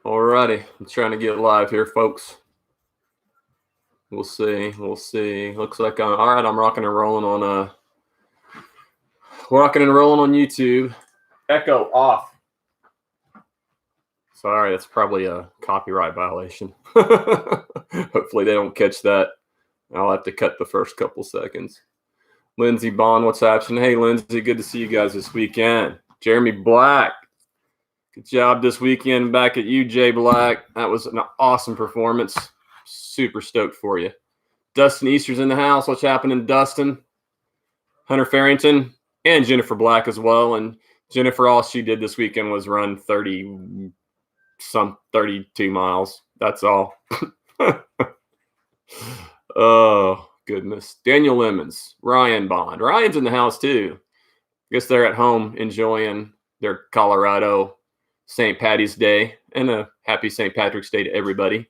Alrighty, I'm trying to get live here, folks. We'll see. Looks like all right. I'm rocking and rolling on YouTube. Echo off. Sorry, that's probably a copyright violation. Hopefully they don't catch that. I'll have to cut the first couple seconds. Lindsey Bond, what's happening? Hey, Lindsey, good to see you guys this weekend. Jeremy Black, good job this weekend back at UJ Black. That was an awesome performance. Super stoked for you. Dustin Easter's in the house. What's happening, Dustin? Hunter Farrington and Jennifer Black as well. And Jennifer, all she did this weekend was run 32 miles. That's all. Oh, goodness. Daniel Lemons, Ryan Bond. Ryan's in the house too. I guess they're at home enjoying their Colorado St. Patty's Day, and a happy St. Patrick's Day to everybody.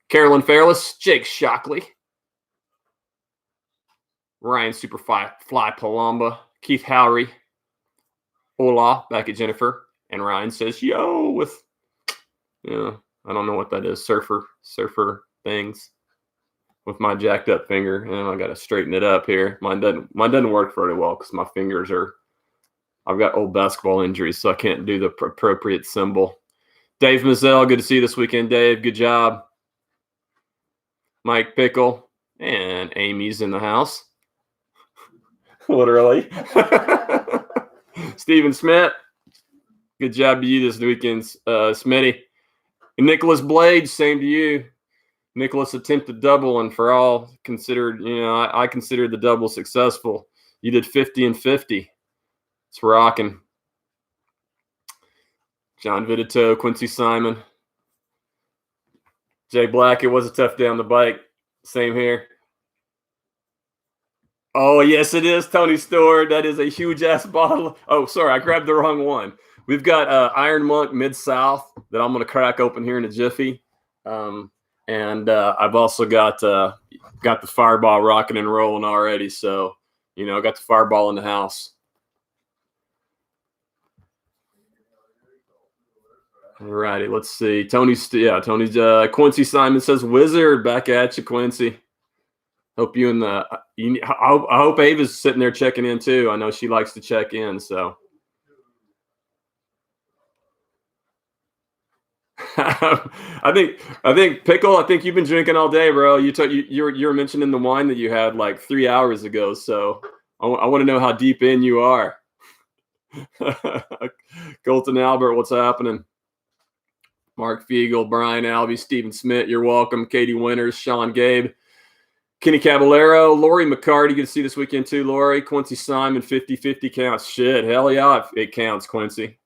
Carolyn Fairless, Jake Shockley, Ryan Superfly Palamba, Keith Howry, Ola back at Jennifer, and Ryan says, yo, with, I don't know what that is, surfer things with my jacked up finger, and I got to straighten it up here. Mine doesn't work very well because my fingers I've got old basketball injuries, so I can't do the appropriate symbol. Dave Mazzell, good to see you this weekend, Dave. Good job. Mike Pickle, and Amy's in the house. Literally. Stephen Smith, good job to you this weekend, Smitty. And Nicholas Blades, same to you. Nicholas attempted double, and for all considered, I considered the double successful. You did 50 and 50. It's rocking. John Vidito, Quincy Simon. Jay Black, it was a tough day on the bike. Same here. Oh, yes, it is, Tony Stewart. That is a huge-ass bottle. Oh, sorry, I grabbed the wrong one. We've got Iron Monk Mid-South that I'm going to crack open here in a jiffy. And I've also got the Fireball rocking and rolling already. So, I got the Fireball in the house. All righty, let's see. Tony's Quincy Simon says, Wizard, back at you, Quincy. Hope you and I hope Ava's sitting there checking in too. I know she likes to check in, so. I think Pickle, I think you've been drinking all day, bro. You were mentioning the wine that you had like 3 hours ago, so I want to know how deep in you are. Colton Albert, what's happening? Mark Fiegel, Brian Albee, Stephen Smith, you're welcome. Katie Winters, Sean Gabe, Kenny Caballero, Lori McCarty, good to see this weekend too, Lori. Quincy Simon, 50-50 counts. Shit, hell yeah, it counts, Quincy.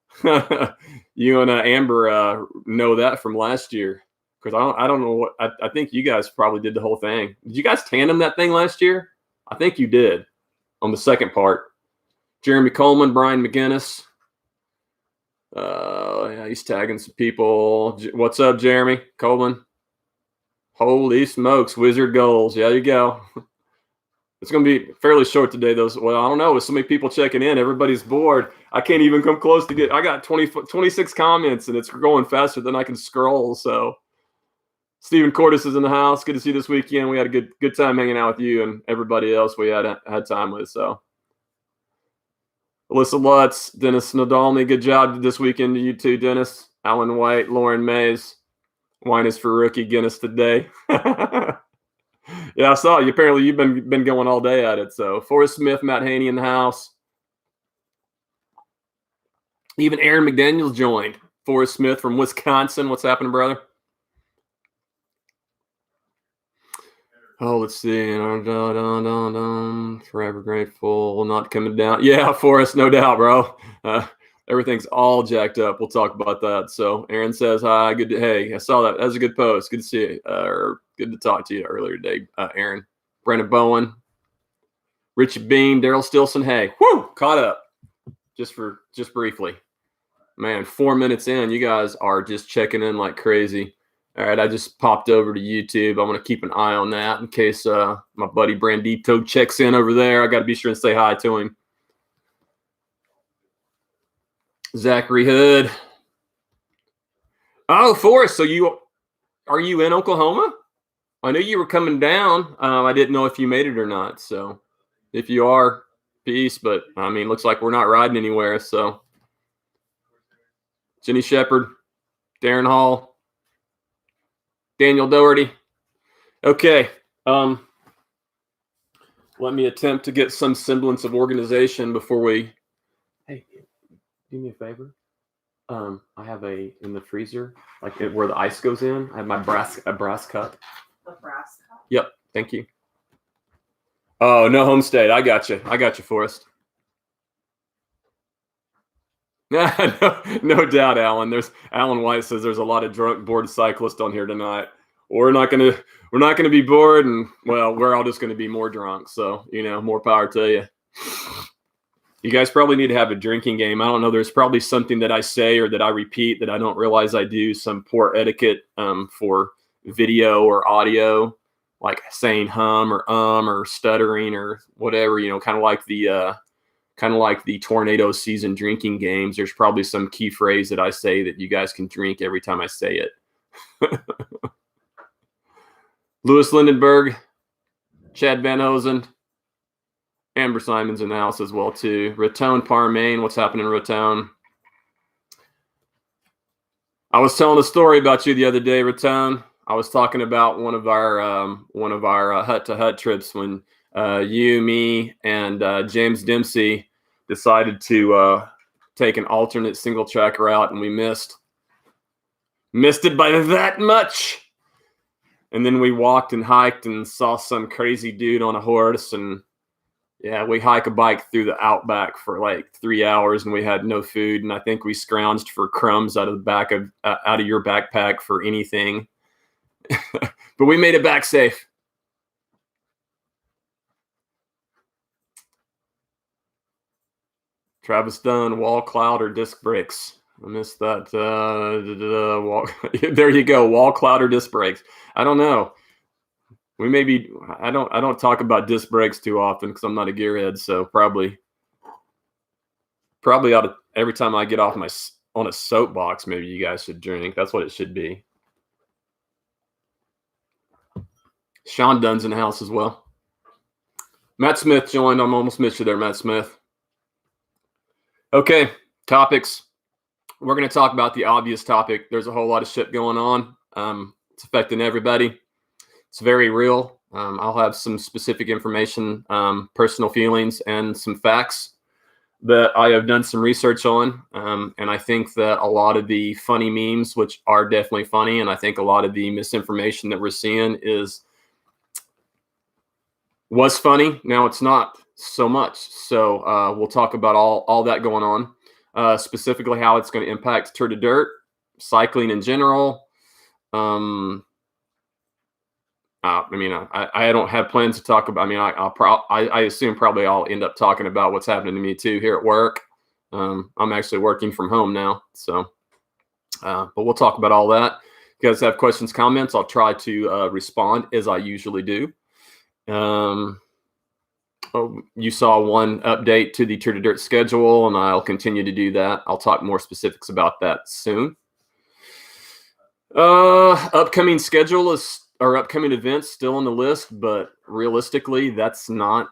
You and Amber know that from last year, because I don't know what I think you guys probably did the whole thing. Did you guys tandem that thing last year? I think you did on the second part. Jeremy Coleman, Brian McGinnis. Yeah, he's tagging some people. What's up, Jeremy Coleman? Holy smokes, Wizard goals. Yeah, there you go. It's going to be fairly short today, though. Well, I don't know. With so many people checking in, everybody's bored. I can't even come close to I got 26 comments, and it's going faster than I can scroll. So, Stephen Cordes is in the house. Good to see you this weekend. We had a good time hanging out with you and everybody else we had time with. So, Alyssa Lutz, Dennis Nadolny, good job this weekend to you too, Dennis. Alan White, Lauren Mays. Wine is for rookie Guinness today. Yeah, I saw you. Apparently, you've been going all day at it. So, Forrest Smith, Matt Haney in the house. Even Aaron McDaniels joined. Forrest Smith from Wisconsin. What's happening, brother? Oh, let's see. Forever grateful. Not coming down. Yeah, Forrest, no doubt, bro. Everything's all jacked up. We'll talk about that. So Aaron says hi. Hey, I saw that. That was a good post. Good to see you. Good to talk to you earlier today, Aaron. Brandon Bowen, Richard Beam, Daryl Stilson. Hey, caught up. Just briefly. Man, 4 minutes in, you guys are just checking in like crazy. All right, I just popped over to YouTube. I'm going to keep an eye on that in case my buddy Brandito checks in over there. I got to be sure and say hi to him. Zachary Hood. Oh, Forrest, so are you in Oklahoma? I knew you were coming down. I didn't know if you made it or not. So if you are, peace. But I mean, looks like we're not riding anywhere. So Jenny Shepard, Darren Hall, Daniel Doherty. Okay. Let me attempt to get some semblance of organization before we. Hey, do me a favor. I have in the freezer, like where the ice goes in. I have a brass cup. A brass cup? Yep. Thank you. Oh, no home state. I got you, Forrest. No doubt, Alan. Alan White says there's a lot of drunk, bored cyclists on here tonight. We're not gonna be bored, and well, we're all just gonna be more drunk. So more power to you. You guys probably need to have a drinking game. I don't know. There's probably something that I say or that I repeat that I don't realize I do. Some poor etiquette for video or audio, like saying or stuttering or whatever. Kind of like the tornado season drinking games. There's probably some key phrase that I say that you guys can drink every time I say it. Louis Lindenberg, Chad Van Hosen, Amber Simon's in the house as well too. Raton Parmain, what's happening in Raton? I was telling a story about you the other day, Raton. I was talking about one of our hut to hut trips when you, me, and James Dempsey decided to take an alternate single track route, and we missed it by that much. And then we walked and hiked and saw some crazy dude on a horse, and yeah, we hike a bike through the outback for like 3 hours, and we had no food, and I think we scrounged for crumbs out of your backpack for anything. But we made it back safe. Travis Dunn, wall cloud or disc brakes? I missed that. There you go. Wall cloud or disc brakes. I don't know. I don't talk about disc brakes too often because I'm not a gearhead. So probably ought to, every time I get off on a soapbox, maybe you guys should drink. That's what it should be. Sean Dunn's in the house as well. Matt Smith joined. I'm almost missed you there, Matt Smith. Okay, topics. We're going to talk about the obvious topic. There's a whole lot of shit going on. It's affecting everybody. It's very real. I'll have some specific information, personal feelings, and some facts that I have done some research on. And I think that a lot of the funny memes, which are definitely funny, and I think a lot of the misinformation that we're seeing was funny. Now it's not so much. So we'll talk about all that going on, specifically how it's going to impact Tour de Dirt, cycling in general. I don't have plans to talk about. I assume probably I'll end up talking about what's happening to me too here at work. I'm actually working from home now, so but we'll talk about all that. If you guys have questions, comments, I'll try to respond as I usually do. You saw one update to the Tour de Dirt schedule, and I'll continue to do that. I'll talk more specifics about that soon. Upcoming schedule or upcoming events still on the list, but realistically, that's not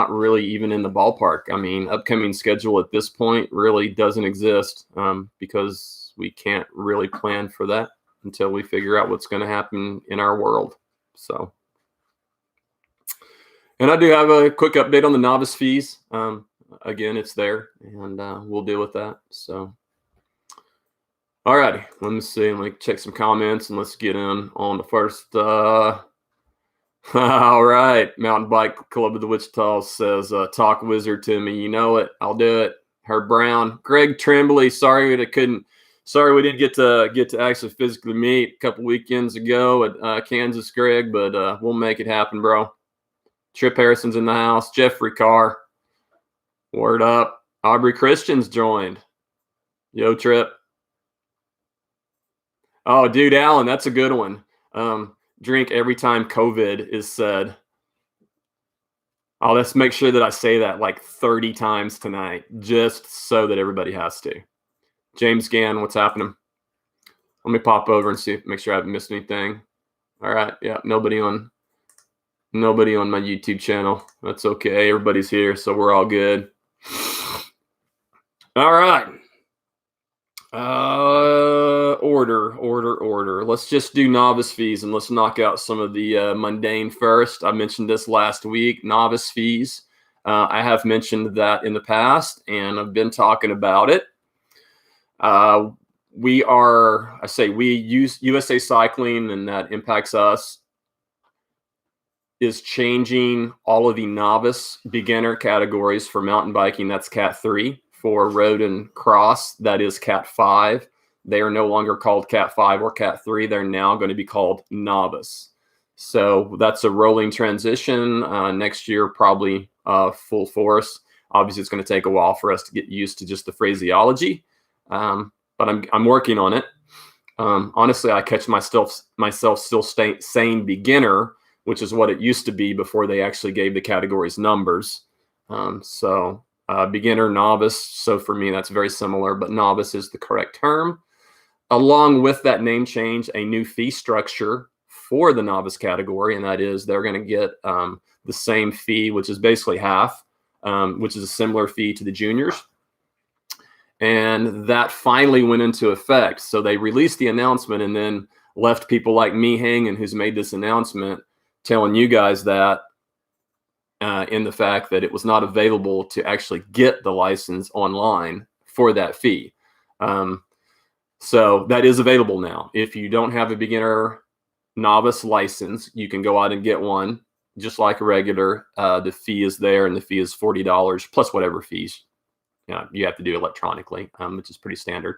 really even in the ballpark. I mean, upcoming schedule at this point really doesn't exist because we can't really plan for that until we figure out what's going to happen in our world. So. And I do have a quick update on the novice fees. Again, it's there, and we'll deal with that. So, all righty. Let me see. Let me check some comments, and let's get in on the first. All right. Mountain Bike Club of the Wichita says, talk wizard to me. You know it. I'll do it. Herb Brown. Greg Tremblay. Sorry we didn't get to actually physically meet a couple weekends ago at Kansas, Greg, but we'll make it happen, bro. Trip Harrison's in the house. Jeffrey Carr. Word up. Aubrey Christian's joined. Yo, Trip. Oh, dude, Alan, that's a good one. Drink every time COVID is said. Oh, let's make sure that I say that like 30 times tonight, just so that everybody has to. James Gann, what's happening? Let me pop over and see, make sure I haven't missed anything. All right. Yeah. Nobody on my YouTube channel. That's okay. Everybody's here, so we're all good. All right. Order. Let's just do novice fees and let's knock out some of the mundane first. I mentioned this last week, novice fees. I have mentioned that in the past, and I've been talking about it. We use USA Cycling, and that impacts us, is changing all of the novice beginner categories for mountain biking. That's Cat 3. For road and cross, that is Cat 5. They are no longer called Cat 5 or Cat 3. They're now going to be called novice. So that's a rolling transition. Next year, probably full force. Obviously, it's going to take a while for us to get used to just the phraseology, but I'm working on it. Honestly, I catch myself still saying beginner, which is what it used to be before they actually gave the categories numbers. Beginner, novice. So for me, that's very similar, but novice is the correct term. Along with that name change, a new fee structure for the novice category, and that is they're going to get the same fee, which is basically half, which is a similar fee to the juniors. And that finally went into effect. So they released the announcement and then left people like me hanging, who's made this announcement, telling you guys that in the fact that it was not available to actually get the license online for that fee. So that is available now. If you don't have a beginner novice license, you can go out and get one just like a regular. The fee is there, and the fee is $40 plus whatever fees you have to do electronically, which is pretty standard.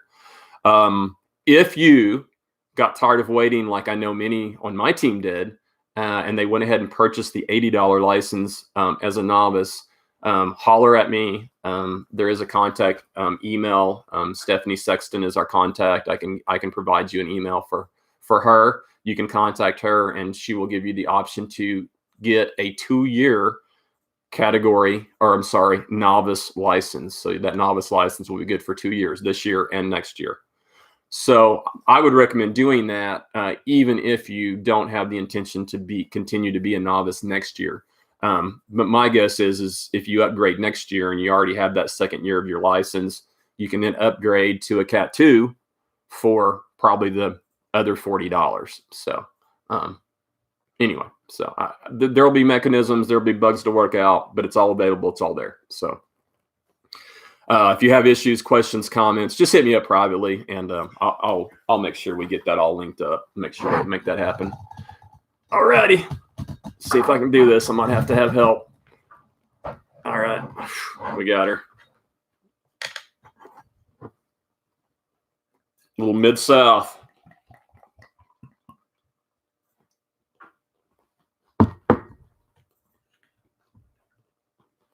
If you got tired of waiting, like I know many on my team did, and they went ahead and purchased the $80 license as a novice, holler at me. There is a contact email. Stephanie Sexton is our contact. I can provide you an email for her. You can contact her, and she will give you the option to get a 2-year novice license. So that novice license will be good for 2 years, this year and next year. So I would recommend doing that, even if you don't have the intention to continue to be a novice next year. But my guess is if you upgrade next year and you already have that second year of your license, you can then upgrade to a Cat 2 for probably the other $40. So anyway, so there'll be mechanisms, there'll be bugs to work out, but it's all available. It's all there. So if you have issues, questions, comments, just hit me up privately, and I'll make sure we get that all linked up. Make sure to make that happen. Alrighty, see if I can do this. I might have to have help. All right, we got her. A little Mid-South.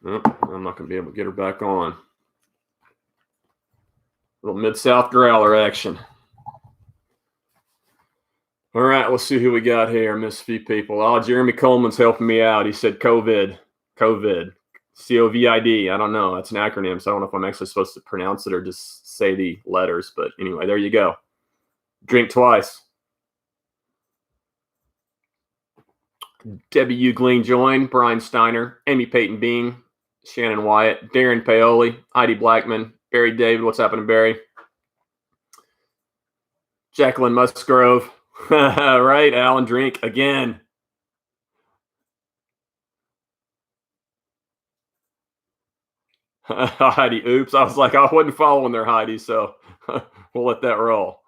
Oh, I'm not going to be able to get her back on. A little Mid-South growler action. All right, let's see who we got here. Miss a few people. Oh, Jeremy Coleman's helping me out. He said COVID, COVID. I don't know. That's an acronym, so I don't know if I'm actually supposed to pronounce it or just say the letters. But anyway, there you go. Drink twice. W. Glean joined. Brian Steiner, Amy Peyton Bean, Shannon Wyatt, Darren Paoli, Heidi Blackman, Barry David. What's happening, Barry? Jacqueline Musgrove. Right, Alan Drink again. Heidi, oops. I was like, I wasn't following there, Heidi, so we'll let that roll.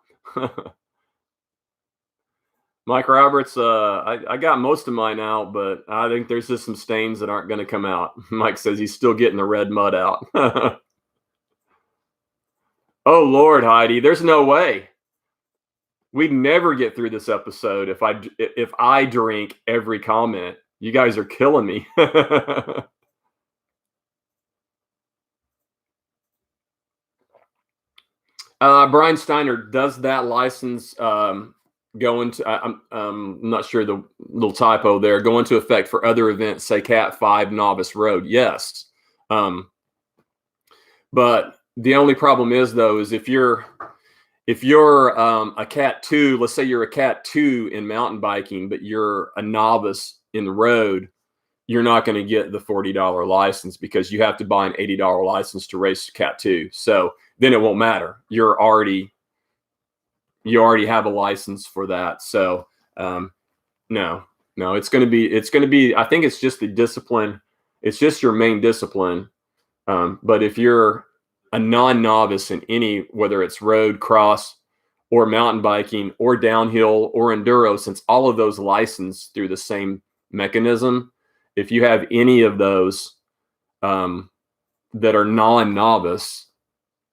Mike Roberts, I got most of mine out, but I think there's just some stains that aren't going to come out. Mike says he's still getting the red mud out. Oh, Lord, Heidi, there's no way. We'd never get through this episode if I drink every comment. You guys are killing me. Brian Steiner, does that license go into, I'm not sure, the little typo there, go into effect for other events, say Cat 5 Novice Road? Yes. But the only problem is, though, is if you're if you're a Cat 2, let's say you're a Cat 2 in mountain biking, but you're a novice in the road, you're not going to get the $40 license because you have to buy an $80 license to race Cat 2. So then it won't matter. You already have a license for that. So no, it's going to be, I think it's just the discipline. It's just your main discipline. But if you're a non-novice in any, whether it's road, cross, or mountain biking, or downhill, or enduro, since all of those licensed through the same mechanism, if you have any of those that are non-novice,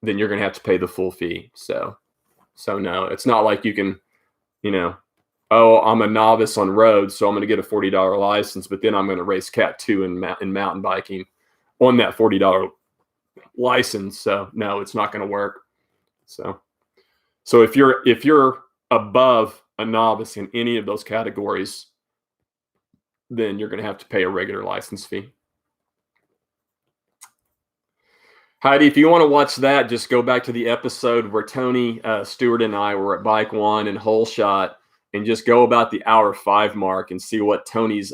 then you're going to have to pay the full fee. So no, it's not like you can, oh, I'm a novice on road, so I'm going to get a $40 license, but then I'm going to race Cat 2 in mountain biking on that $40 license. So no, it's not going to work. So if you're above a novice in any of those categories, then you're going to have to pay a regular license fee. Heidi, if you want to watch that, just go back to the episode where Tony Stewart and I were at Bike One and Hole Shot, and just go about the hour 5 mark and see what Tony's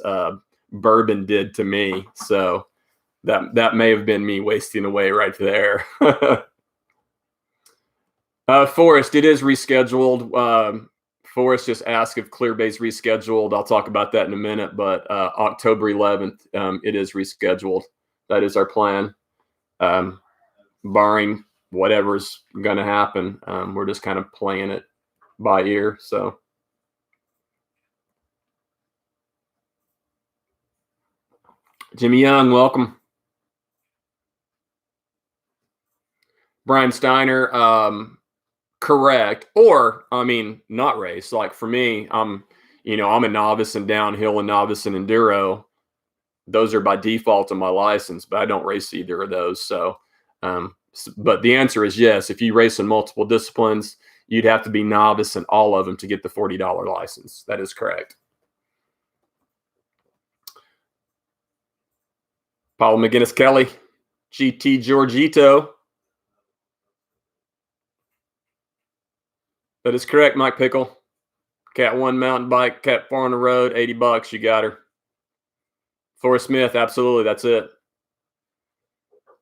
bourbon did to me. So that may have been me wasting away right there. Forrest, it is rescheduled. Forrest just asked if Clear Bay's rescheduled. I'll talk about that in a minute, but October 11th, it is rescheduled. That is our plan. Barring whatever's going to happen, we're just kind of playing it by ear. So Jimmy Young, welcome. Brian Steiner, correct. Or, not race. Like for me, I'm a novice in downhill and novice in enduro. Those are by default on my license, but I don't race either of those. So, but the answer is yes. If you race in multiple disciplines, you'd have to be novice in all of them to get the $40 license. That is correct. Paul McGinnis Kelly, GT Giorgito. That is correct, Mike Pickle. Cat 1 mountain bike, Cat 4 on the road, $80. You got her. Forrest Smith, absolutely. That's it.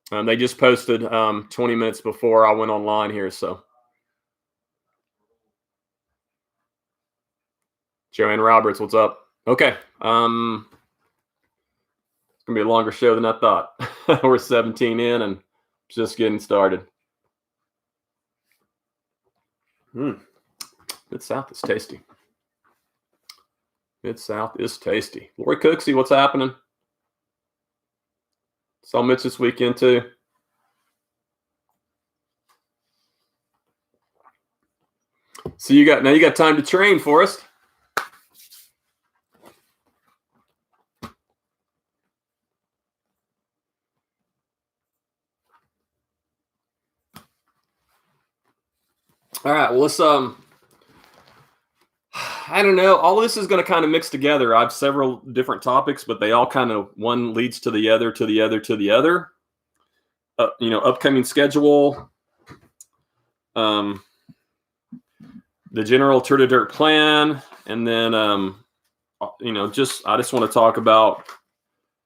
They just posted 20 minutes before I went online here. So Joanne Roberts, what's up? Okay. It's going to be a longer show than I thought. We're 17 in and just getting started. Mid-South is tasty. Mid-South is tasty. Lori Cooksey, what's happening? Saw Mitch this weekend too. So you got time to train, Forrest. All right, well, let's I don't know. All of this is going to kind of mix together. I have several different topics, but they all kind of, one leads to the other, to the other, to the other. Upcoming schedule, the general Tour de Dirt plan, and then, I just want to talk about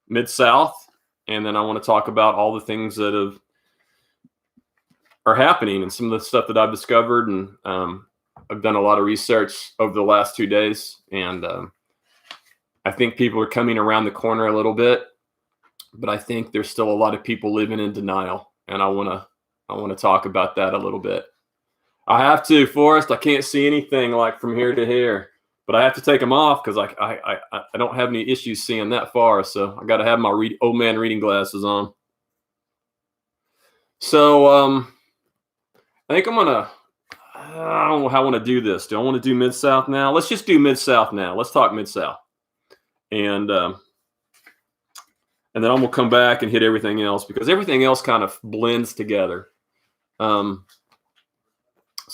Mid-South, and then I want to talk about all the things that are happening and some of the stuff that I've discovered, and I've done a lot of research over the last 2 days, and I think people are coming around the corner a little bit, but I think there's still a lot of people living in denial, and I want to talk about that a little bit. I have to, Forrest. I can't see anything like from here to here, but I have to take them off because I don't have any issues seeing that far, so I got to have my old man reading glasses on. So I think I don't know how I want to do this. Do I want to do Mid-South now? Let's just do Mid-South now. Let's talk Mid-South. And then I'm going to come back and hit everything else because everything else kind of blends together. So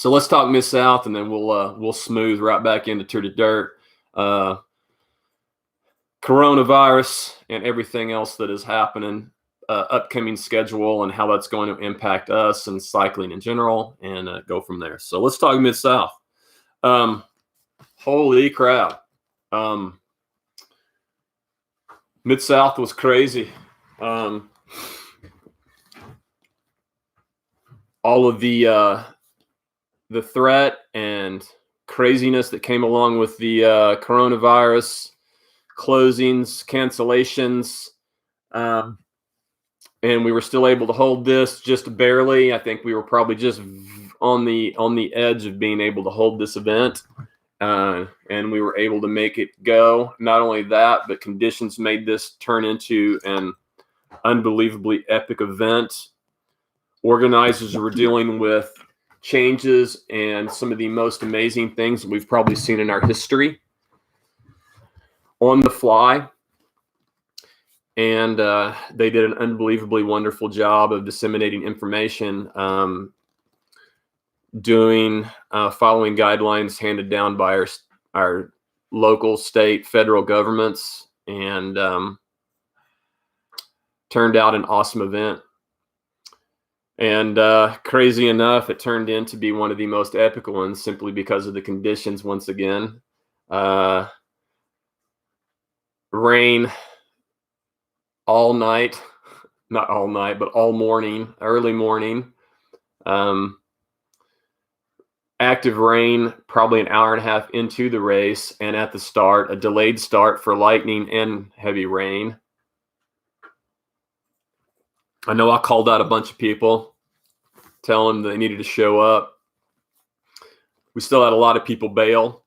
let's talk Mid-South, and then we'll smooth right back into Tour de Dirt, coronavirus, and everything else that is happening. upcoming schedule and how that's going to impact us and cycling in general, and go from there. So let's talk Mid-South. Holy crap. Mid-South was crazy. All of the threat and craziness that came along with the coronavirus closings, cancellations, and we were still able to hold this just barely. I think we were probably just on the edge of being able to hold this event, and we were able to make it go. Not only that, but conditions made this turn into an unbelievably epic event. Organizers were dealing with changes and some of the most amazing things that we've probably seen in our history on the fly. And they did an unbelievably wonderful job of disseminating information, following guidelines handed down by our local, state, federal governments, and turned out an awesome event. And crazy enough, it turned in to be one of the most epic ones simply because of the conditions once again. Rain all night, not all night, but all morning, early morning. Active rain probably an hour and a half into the race, and at the start, a delayed start for lightning and heavy rain. I know I called out a bunch of people, telling them they needed to show up. We still had a lot of people bail.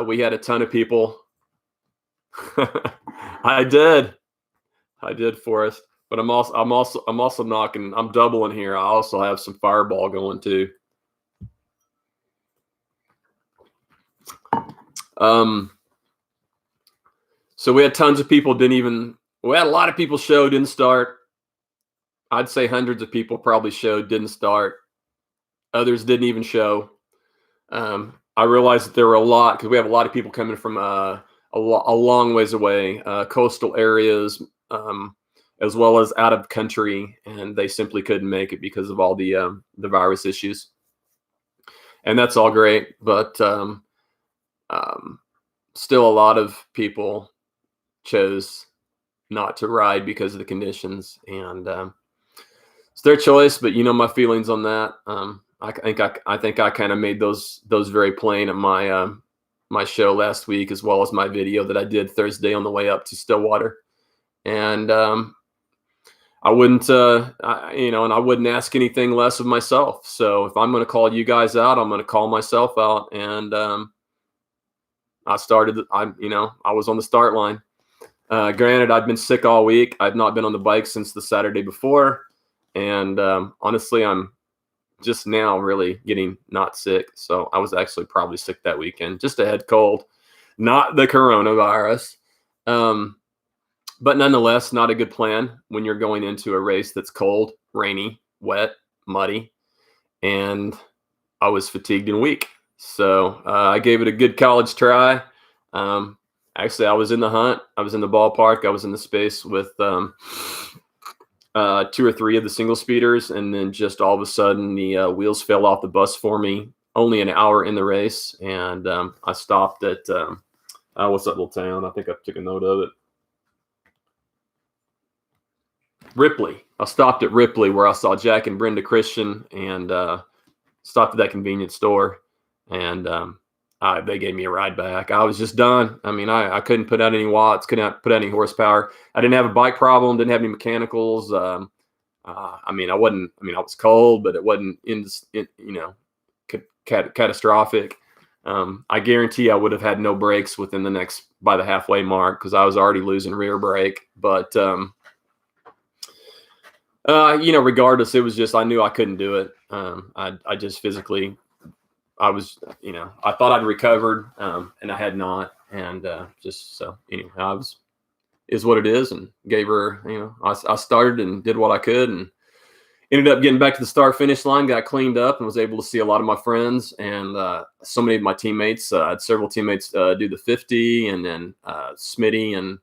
We had a ton of people. I did, Forrest. But I'm also knocking. I'm doubling here. I also have some fireball going too. So we had tons of people. We had a lot of people show, didn't start. I'd say hundreds of people probably showed, didn't start. Others didn't even show. I realized that there were a lot, because we have a lot of people coming from a long ways away, coastal areas, as well as out of country, and they simply couldn't make it because of all the virus issues. And that's all great, but still a lot of people chose not to ride because of the conditions, and it's their choice, but you know my feelings on that. I think I kind of made those very plain at my show last week, as well as my video that I did Thursday on the way up to Stillwater. And I wouldn't, and I wouldn't ask anything less of myself. So if I'm going to call you guys out, I'm going to call myself out. And I was on the start line. Granted, I've been sick all week. I've not been on the bike since the Saturday before. And honestly, I'm just now really getting not sick. So I was actually probably sick that weekend, just a head cold, not the coronavirus. But nonetheless, not a good plan when you're going into a race that's cold, rainy, wet, muddy. And I was fatigued and weak. So I gave it a good college try. Actually, I was in the hunt. I was in the ballpark. I was in the space with 2 or 3 of the single speeders, and then just all of a sudden the wheels fell off the bus for me only an hour in the race, and I stopped at what's that little town? I think I took a note of it. Ripley. I stopped at Ripley, where I saw Jack and Brenda Christian, and stopped at that convenience store, and they gave me a ride back. I was just done. I mean, I couldn't put out any watts, couldn't put out any horsepower. I didn't have a bike problem, didn't have any mechanicals. I was cold, but it wasn't catastrophic. I guarantee I would have had no brakes by the halfway mark, because I was already losing rear brake. But regardless, it was just, I knew I couldn't do it. I just physically, I thought I'd recovered, and I had not. And is what it is, and gave her, I started and did what I could, and ended up getting back to the start finish line, got cleaned up, and was able to see a lot of my friends and so many of my teammates. I had several teammates do the 50, and then Smitty and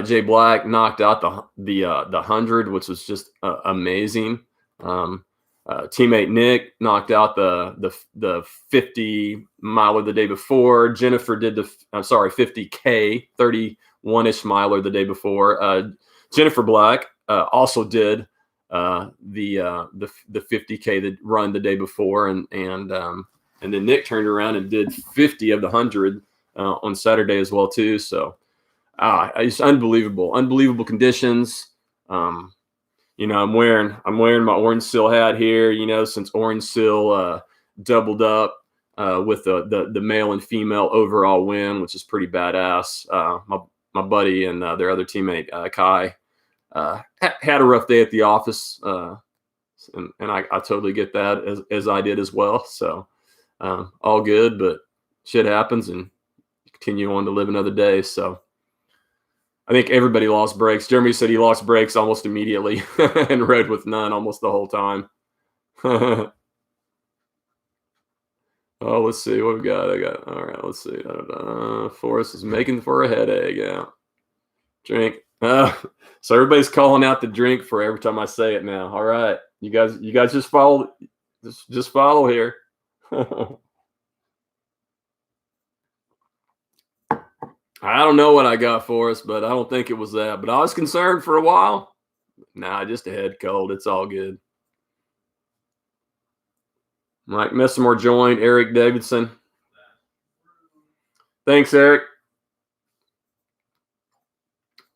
Jay Black knocked out the 100, which was just amazing. Teammate Nick knocked out the 50 miler the day before. Jennifer did 50K, 31-ish miler the day before. Jennifer Black also did the 50K that run the day before, and then Nick turned around and did 50 of the 100 on Saturday as well too. So it's unbelievable conditions. I'm wearing my Orange Seal hat here, since Orange Seal doubled up with the male and female overall win, which is pretty badass. My buddy and their other teammate Kai had a rough day at the office, and I totally get that as I did as well. So all good, but shit happens, and continue on to live another day. So I think everybody lost brakes. Jeremy said he lost brakes almost immediately and rode with none almost the whole time. Oh, let's see what we got. All right, let's see. Forrest is making for a headache. Yeah. Drink. So everybody's calling out the drink for every time I say it now. All right. You guys just follow. Just follow here. I don't know what I got for us, but I don't think it was that. But I was concerned for a while. Nah, just a head cold. It's all good. Mike Messamore joined. Eric Davidson. Thanks, Eric.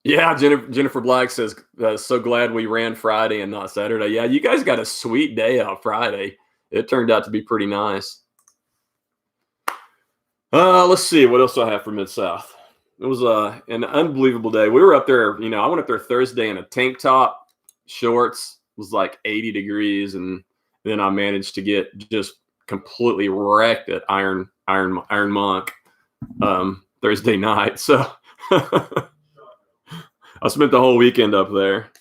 Yeah, Jennifer Black says, so glad we ran Friday and not Saturday. Yeah, you guys got a sweet day out Friday. It turned out to be pretty nice. Let's see. What else do I have for Mid-South? It was an unbelievable day. We were up there, I went up there Thursday in a tank top, shorts. It was like 80 degrees, and then I managed to get just completely wrecked at Iron Monk Thursday night. So I spent the whole weekend up there.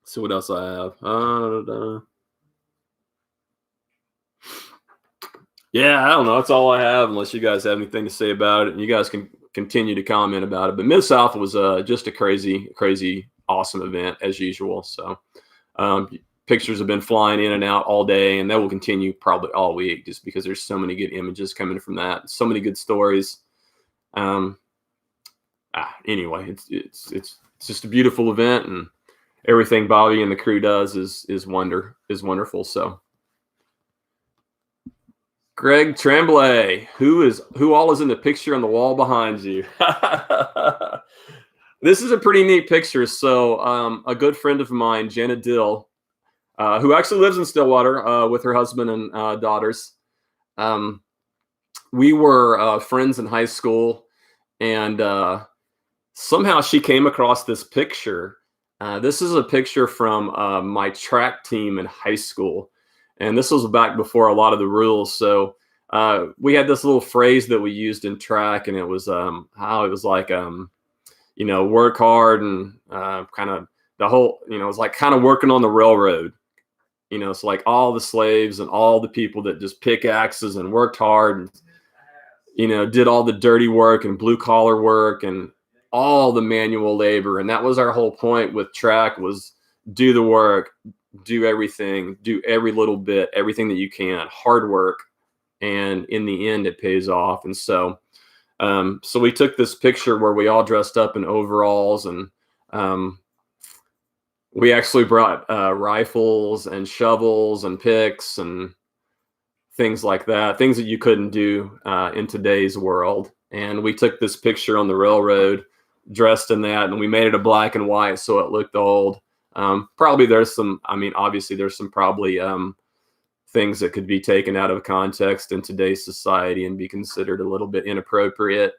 Let's see what else I have. Yeah, I don't know. That's all I have, unless you guys have anything to say about it. And you guys can continue to comment about it. But Mid-South was just a crazy, awesome event as usual. So pictures have been flying in and out all day, and that will continue probably all week, just because there's so many good images coming from that. So many good stories. Anyway, it's just a beautiful event, and everything Bobby and the crew does is wonderful. So Greg Tremblay, who all is in the picture on the wall behind you? This is a pretty neat picture. So a good friend of mine, Janet Dill, who actually lives in Stillwater with her husband and daughters. We were friends in high school, and somehow she came across this picture. This is a picture from my track team in high school. And this was back before a lot of the rules. So we had this little phrase that we used in track, and it was how it was like, work hard and kind of the whole, it was like kind of working on the railroad. It's like all the slaves and all the people that just pickaxes and worked hard and, did all the dirty work and blue collar work and all the manual labor. And that was our whole point with track, was do the work, do everything, do every little bit, everything that you can, hard work. And in the end, it pays off. And so we took this picture where we all dressed up in overalls, and we actually brought rifles and shovels and picks and things like that, things that you couldn't do in today's world. And we took this picture on the railroad dressed in that, and we made it a black and white so it looked old. Probably there's some, obviously there's some probably things that could be taken out of context in today's society and be considered a little bit inappropriate.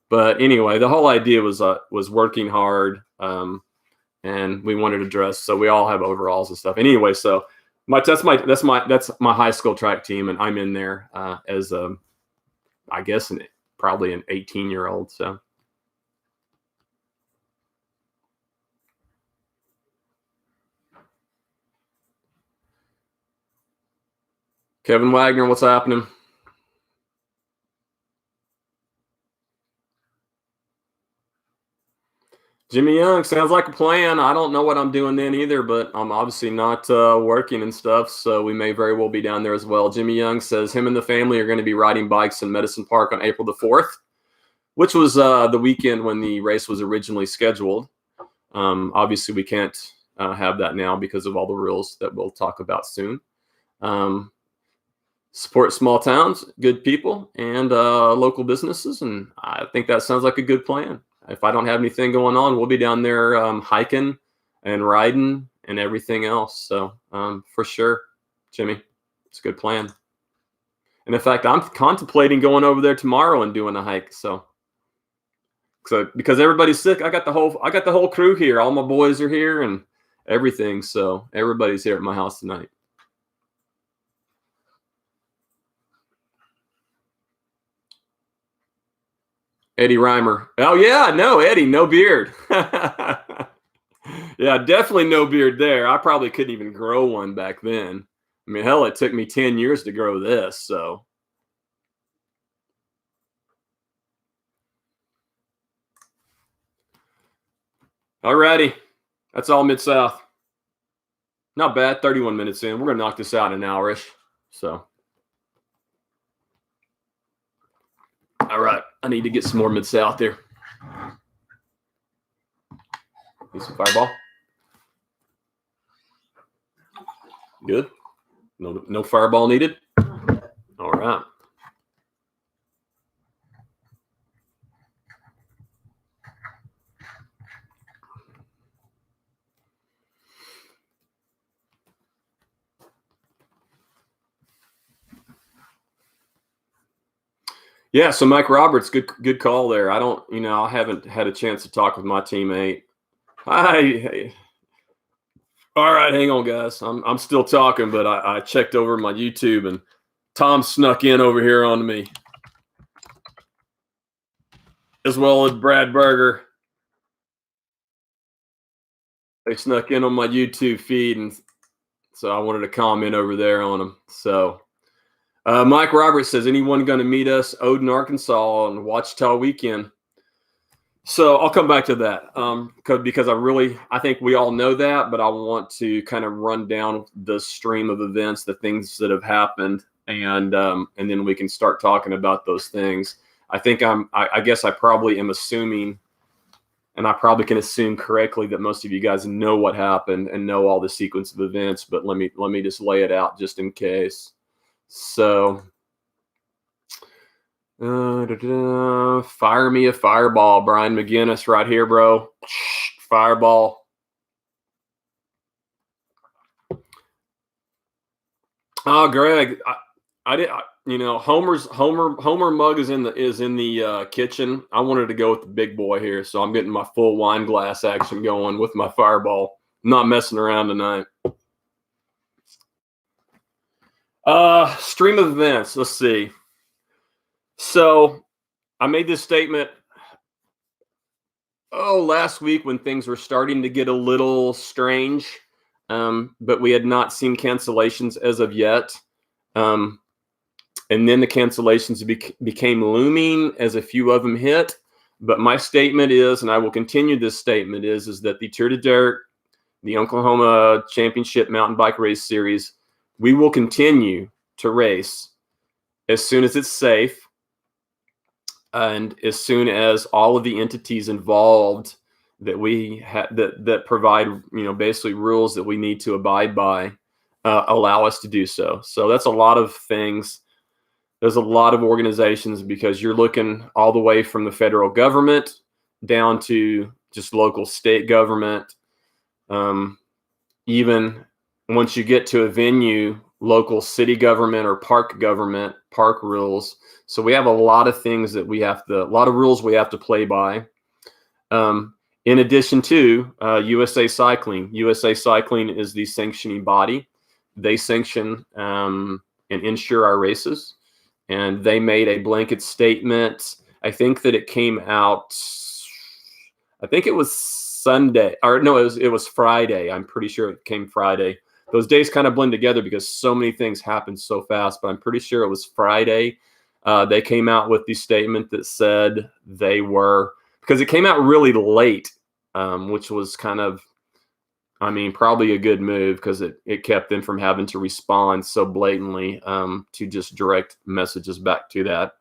But anyway, the whole idea was working hard, and we wanted to dress, so we all have overalls and stuff. Anyway, so that's my high school track team, and I'm in there as I guess probably an 18-year-old. So. Kevin Wagner, what's happening? Jimmy Young sounds like a plan. I don't know what I'm doing then either, but I'm obviously not working and stuff, so we may very well be down there as well. Jimmy Young says him and the family are going to be riding bikes in Medicine Park on April the 4th, which was the weekend when the race was originally scheduled. Obviously, we can't have that now because of all the rules that we'll talk about soon. Support small towns, good people, and local businesses, and I think that sounds like a good plan. If I don't have anything going on, we'll be down there hiking and riding and everything else. So for sure, Jimmy, it's a good plan. And in fact, I'm contemplating going over there tomorrow and doing a hike. So because everybody's sick, I got the whole crew here. All my boys are here and everything. So everybody's here at my house tonight. Eddie Reimer. Oh yeah, no, Eddie, no beard. Yeah, definitely no beard there. I probably couldn't even grow one back then. I mean, hell, it took me 10 years to grow this, so. Alrighty. That's all Mid-South. Not bad, 31 minutes in. We're going to knock this out in an hour-ish, so. All right, I need to get some more Mid-South here. Need some Fireball. Good. No Fireball needed. All right. Yeah, so Mike Roberts, good call there. I haven't had a chance to talk with my teammate. Hi. All right, hang on, guys. I'm still talking, but I checked over my YouTube and Tom snuck in over here on me, as well as Brad Berger. They snuck in on my YouTube feed, and so I wanted to comment over there on them. So Mike Roberts says, anyone going to meet us, Odin, Arkansas, on Watchtower weekend? So I'll come back to that because I think we all know that, but I want to kind of run down the stream of events, the things that have happened, and then we can start talking about those things. I guess I probably am assuming, and I probably can assume correctly, that most of you guys know what happened and know all the sequence of events, but let me just lay it out just in case. So, fire me a fireball, Brian McGinnis, right here, bro. Fireball. Oh, Greg, Homer mug is in the kitchen. I wanted to go with the big boy here, so I'm getting my full wine glass action going with my fireball. I'm not messing around tonight. Stream of events. Let's see. So I made this statement last week when things were starting to get a little strange, but we had not seen cancellations as of yet. And then the cancellations became looming as a few of them hit. But my statement is, and I will continue this statement, is that the Tour de Dirt, the Oklahoma Championship Mountain Bike Race Series, we will continue to race as soon as it's safe and as soon as all of the entities involved that we that provide, basically rules that we need to abide by, allow us to do so. So that's a lot of things. There's a lot of organizations, because you're looking all the way from the federal government down to just local state government. Even once you get to a venue, local city government or park government, park rules. So we have a lot of things that a lot of rules we have to play by. In addition to USA Cycling. USA Cycling is the sanctioning body. They sanction and insure our races. And they made a blanket statement. I think that it came out, I think it was Sunday, or no, it was Friday. I'm pretty sure it came Friday. Those days kind of blend together because so many things happen so fast, but I'm pretty sure it was Friday. They came out with the statement that said they were, because it came out really late which was kind of, I mean, probably a good move because it kept them from having to respond so blatantly to just direct messages back to that.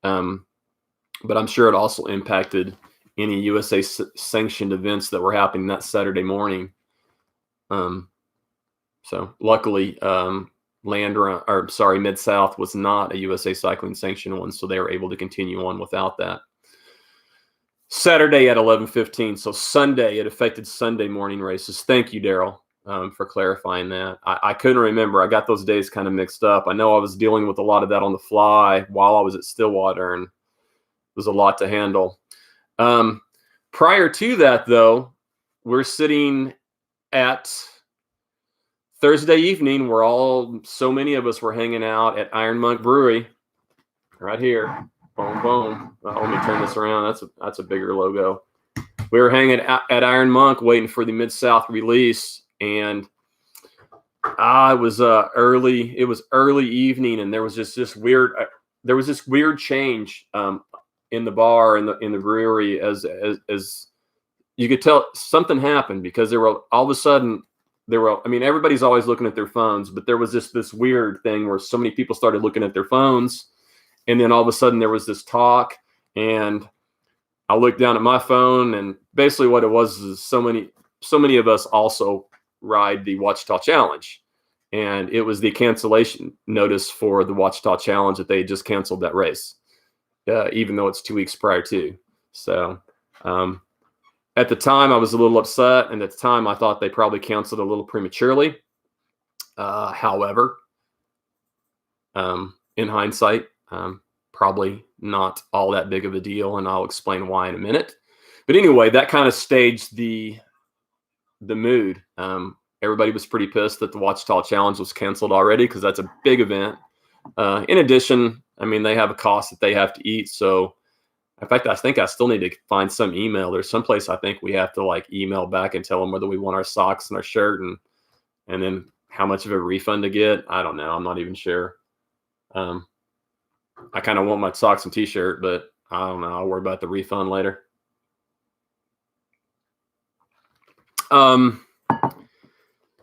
But I'm sure it also impacted any USA sanctioned events that were happening that Saturday morning. So luckily, Mid-South was not a USA Cycling sanctioned one, so they were able to continue on without that. Saturday at 11:15, so Sunday, it affected Sunday morning races. Thank you, Daryl, for clarifying that. I couldn't remember. I got those days kind of mixed up. I know I was dealing with a lot of that on the fly while I was at Stillwater, and it was a lot to handle. Prior to that, though, we're sitting at Thursday evening. So many of us were hanging out at Iron Monk Brewery right here. Boom, boom. Let me turn this around. That's a bigger logo. We were hanging at Iron Monk waiting for the Mid-South release, and it was early evening, and there was just this weird change in the bar in the brewery as you could tell something happened, because there were all of a sudden I mean, everybody's always looking at their phones, but there was this weird thing where so many people started looking at their phones. And then all of a sudden there was this talk, and I looked down at my phone, and basically what it was is so many of us also ride the Ouachita Challenge. And it was the cancellation notice for the Ouachita Challenge that they had just canceled that race, even though it's 2 weeks prior to. So at the time I was a little upset, and at the time I thought they probably canceled a little prematurely. However, in hindsight, probably not all that big of a deal, and I'll explain why in a minute. But anyway, that kind of staged the mood. Everybody was pretty pissed that the Ouachita Challenge was canceled already, because that's a big event. In addition, I mean, they have a cost that they have to eat. So, in fact, I think I still need to find some email. There's some place I think we have to like email back and tell them whether we want our socks and our shirt, and then how much of a refund to get. I don't know. I'm not even sure. I kind of want my socks and t-shirt, but I don't know. I'll worry about the refund later.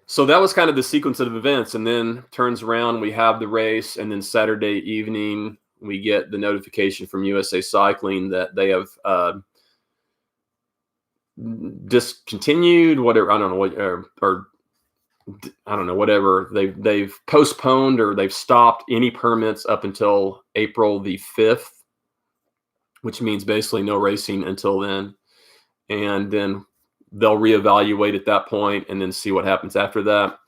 So that was kind of the sequence of events, and then turns around, we have the race, and then Saturday evening we get the notification from USA Cycling that they have discontinued whatever. I don't know what, or I don't know, whatever. They've postponed, or they've stopped any permits up until April the 5th, which means basically no racing until then. And then they'll reevaluate at that point and then see what happens after that.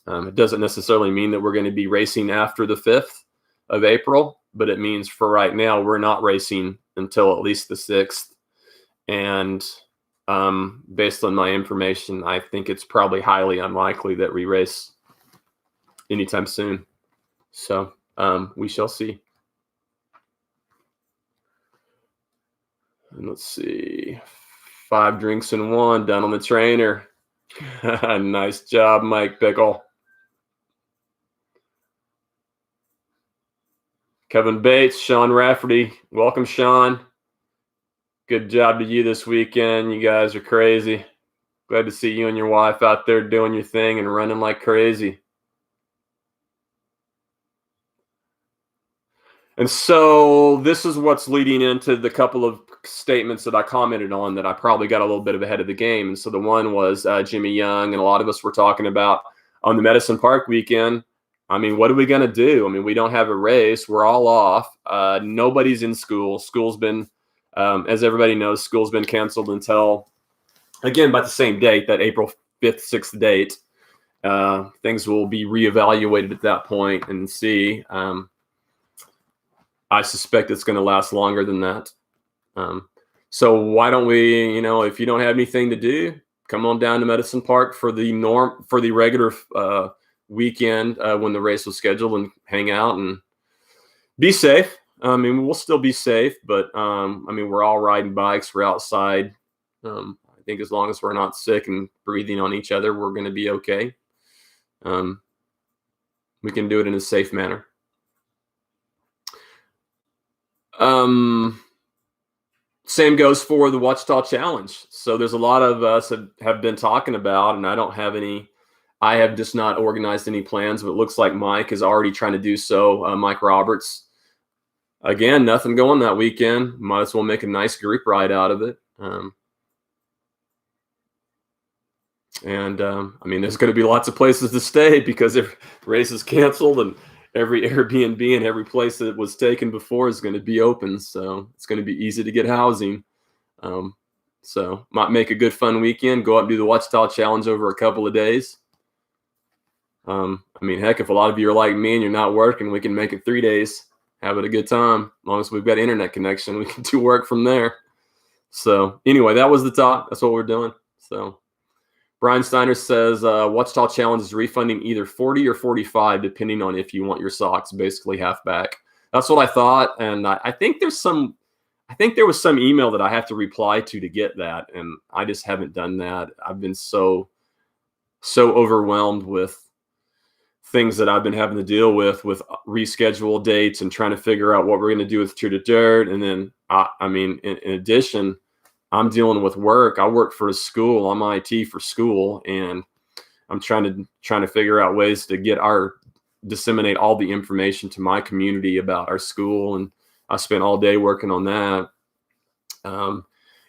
It doesn't necessarily mean that we're going to be racing after the 5th of April, but it means for right now, we're not racing until at least the 6th. And based on my information, I think it's probably highly unlikely that we race anytime soon. So we shall see. And let's see. 5 drinks in 1 done on the trainer. Nice job, Mike Pickle. Kevin Bates, Sean Rafferty. Welcome, Sean. Good job to you this weekend. You guys are crazy. Glad to see you and your wife out there doing your thing and running like crazy. And so this is what's leading into the couple of statements that I commented on that I probably got a little bit ahead of the game. And so the one was Jimmy Young, and a lot of us were talking about on the Medicine Park weekend. I mean, what are we going to do? I mean, we don't have a race. We're all off. Nobody's in school. School's been, as everybody knows, school's been canceled until, again, by the same date, that April 5th, 6th date. Things will be reevaluated at that point and see. I suspect it's going to last longer than that. So why don't we, if you don't have anything to do, come on down to Medicine Park for the regular weekend when the race was scheduled, and hang out and be safe. I mean, we'll still be safe, but I mean, we're all riding bikes. We're outside. I think as long as we're not sick and breathing on each other, we're going to be okay. We can do it in a safe manner. Same goes for the Watchtower Challenge. So there's a lot of us that have been talking about, and I have just not organized any plans, but it looks like Mike is already trying to do so. Mike Roberts. Again, nothing going that weekend. Might as well make a nice group ride out of it. I mean, there's going to be lots of places to stay because if race is canceled and every Airbnb and every place that was taken before is going to be open. So it's going to be easy to get housing. So might make a good fun weekend. Go out and do the Watchtower Challenge over a couple of days. I mean, heck, if a lot of you are like me and you're not working, we can make it 3 days. Have it a good time. As long as we've got internet connection, we can do work from there. So anyway, that was the talk. That's what we're doing. So Brian Steiner says, Watchtower Challenge is refunding either 40 or 45, depending on if you want your socks, basically half back. That's what I thought. And I think there was some email that I have to reply to get that. And I just haven't done that. I've been so overwhelmed with things that I've been having to deal with reschedule dates and trying to figure out what we're going to do with Tour de Dirt. And then, I mean, in addition, I'm dealing with work. I work for a school. I'm IT for school, and I'm trying to figure out ways to disseminate all the information to my community about our school. And I spent all day working on that.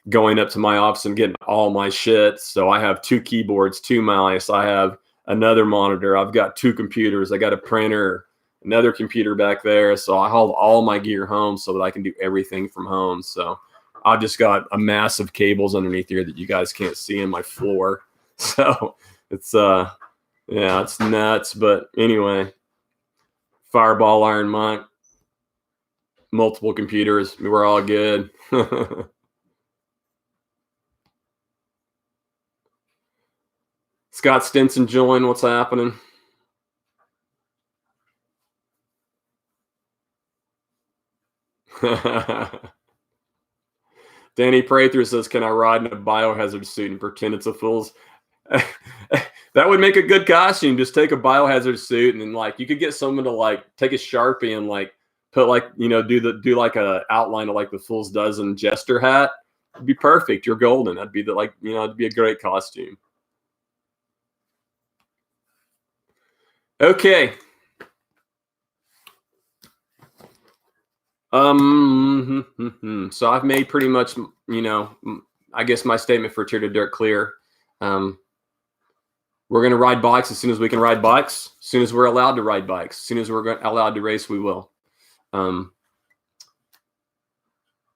Going up to my office and getting all my shit. So I have 2 keyboards, 2 mice. I have another monitor. I've got 2 computers. I got a printer, another computer back there. So I hauled all my gear home so that I can do everything from home. So I've just got a massive cables underneath here that you guys can't see in my floor. So it's, it's nuts. But anyway, Fireball, Iron Monk, multiple computers. We're all good. Scott Stinson join. What's happening? Danny Prather says, can I ride in a biohazard suit and pretend it's a fool's? That would make a good costume. Just take a biohazard suit and then you could get someone to take a Sharpie and put do like a outline of the Fool's Dozen jester hat. It'd be perfect. You're golden. That'd be it'd be a great costume. Okay. So I've made pretty much, I guess my statement for Tour de Dirt clear. We're going to ride bikes as soon as we can ride bikes, as soon as we're allowed to ride bikes, as soon as we're allowed to race, we will.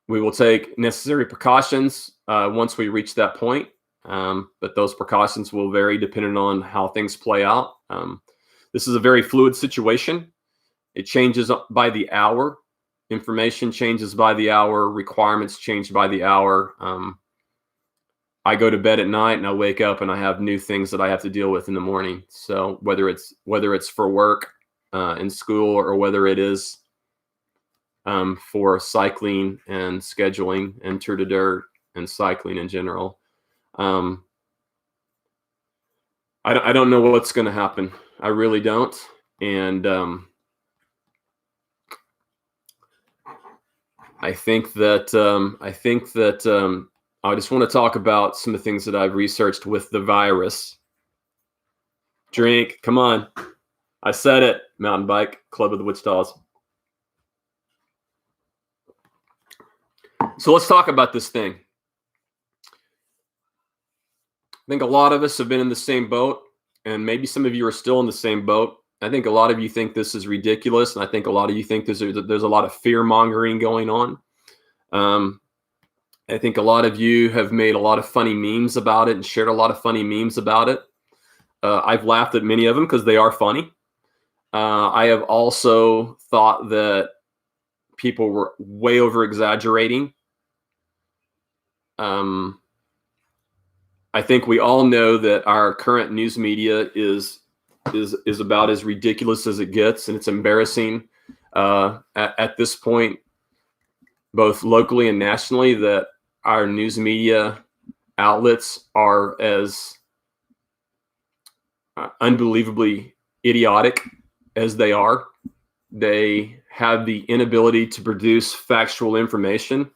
We will take necessary precautions once we reach that point. But those precautions will vary depending on how things play out. This is a very fluid situation. It changes by the hour. Information changes by the hour. Requirements change by the hour. I go to bed at night and I wake up and I have new things that I have to deal with in the morning. So whether it's for work in school or whether it is for cycling and scheduling and Tour de Dirt and cycling in general, I don't know what's going to happen. I really don't. And I think that I just want to talk about some of the things that I've researched with the virus. Drink, come on. I said it. Mountain Bike Club of the Wichita's. So let's talk about this thing. I think a lot of us have been in the same boat, and maybe some of you are still in the same boat. I think a lot of you think this is ridiculous, and I think a lot of you think there's a lot of fear-mongering going on. I think a lot of you have made a lot of funny memes about it and shared a lot of funny memes about it. I've laughed at many of them because they are funny. I have also thought that people were way over-exaggerating. I think we all know that our current news media is about as ridiculous as it gets, and it's embarrassing at this point, both locally and nationally, that our news media outlets are as unbelievably idiotic as they are. They have the inability to produce factual information.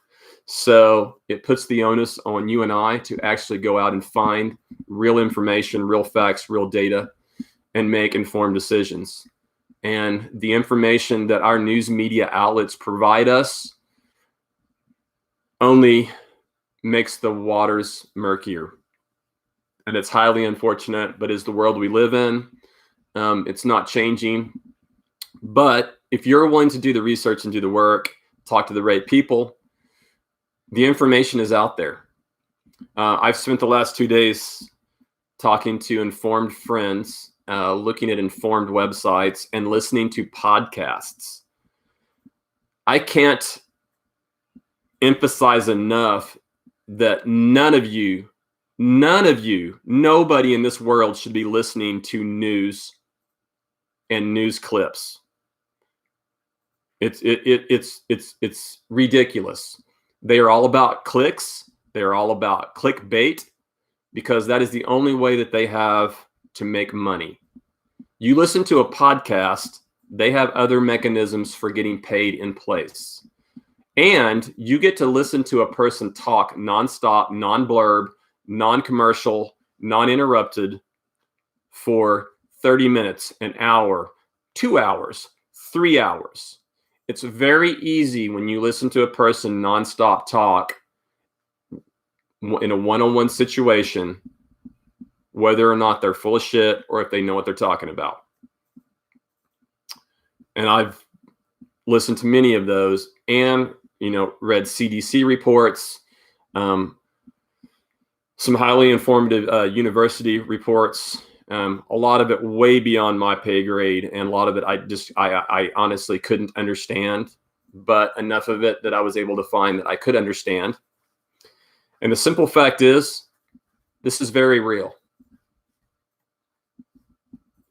So it puts the onus on you and I to actually go out and find real information, real facts, real data, and make informed decisions. And the information that our news media outlets provide us only makes the waters murkier. And it's highly unfortunate, but is the world we live in. It's not changing. But if you're willing to do the research and do the work, talk to the right people, the information is out there. I've spent the last 2 days talking to informed friends, looking at informed websites, and listening to podcasts. I can't emphasize enough that nobody in this world should be listening to news and news clips. It's ridiculous. They are all about clicks. They are all about clickbait, because that is the only way that they have to make money. You listen to a podcast, they have other mechanisms for getting paid in place. And you get to listen to a person talk nonstop, non-blurb, non-commercial, non-interrupted for 30 minutes, an hour, 2 hours, 3 hours. It's very easy when you listen to a person nonstop talk in a one-on-one situation, whether or not they're full of shit or if they know what they're talking about. And I've listened to many of those and, read CDC reports, some highly informative university reports, a lot of it way beyond my pay grade, and a lot of it I honestly couldn't understand, but enough of it that I was able to find that I could understand. And the simple fact is, this is very real.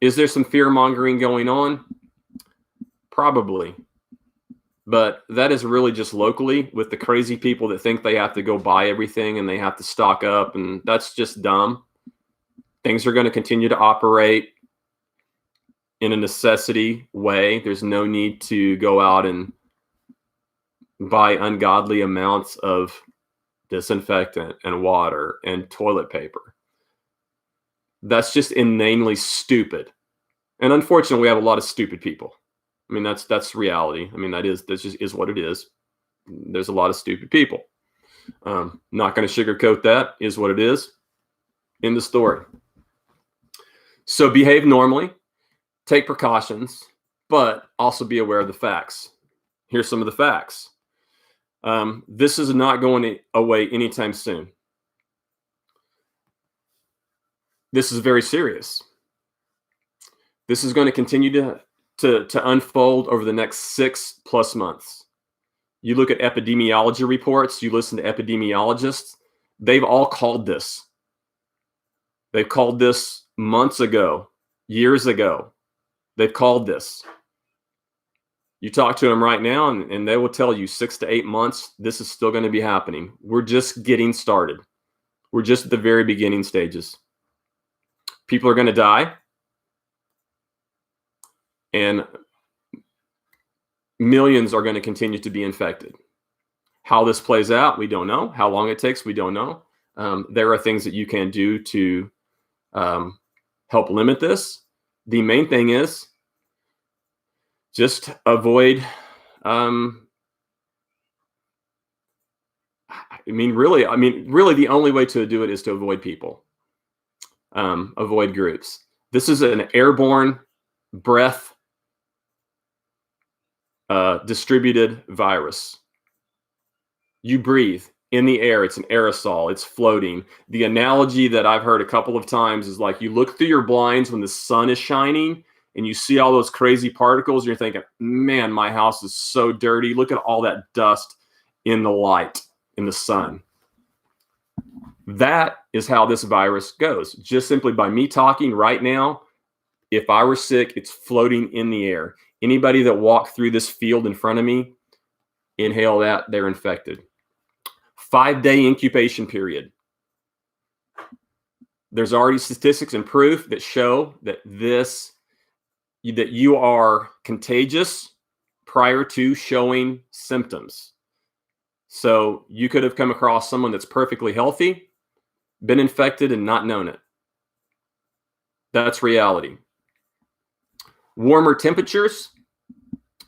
Is there some fear mongering going on? Probably. But that is really just locally with the crazy people that think they have to go buy everything and they have to stock up, and that's just dumb. Things are going to continue to operate in a necessity way. There's no need to go out and buy ungodly amounts of disinfectant and water and toilet paper. That's just inanely stupid. And unfortunately, we have a lot of stupid people. I mean, that's reality. I mean, that just is what it is. There's a lot of stupid people. Not going to sugarcoat that. Is what it is. In the story. So behave normally, take precautions, but also be aware of the facts. Here's some of the facts. This is not going away anytime soon. This is very serious. This is going to continue to unfold over the next 6+ months. You look at epidemiology reports, you listen to epidemiologists, they've all called this. They've called this months ago, years ago. They've called this. You talk to them right now, and they will tell you 6 to 8 months, this is still going to be happening. We're just getting started. We're just at the very beginning stages. People are going to die. And millions are going to continue to be infected. How this plays out, we don't know. How long it takes, we don't know. There are things that you can do to help limit this. The main thing is just avoid. Really, the only way to do it is to avoid people, avoid groups. This is an airborne breath distributed virus. You breathe in the air. It's an aerosol. It's floating. The analogy that I've heard a couple of times is like you look through your blinds when the sun is shining and you see all those crazy particles. You're thinking, man, my house is so dirty. Look at all that dust in the light, in the sun. That is how this virus goes. Just simply by me talking right now, if I were sick, it's floating in the air. Anybody that walked through this field in front of me, inhale that, they're infected. 5-day incubation period. There's already statistics and proof that show that that you are contagious prior to showing symptoms. So you could have come across someone that's perfectly healthy, been infected, and not known it. That's reality. Warmer temperatures,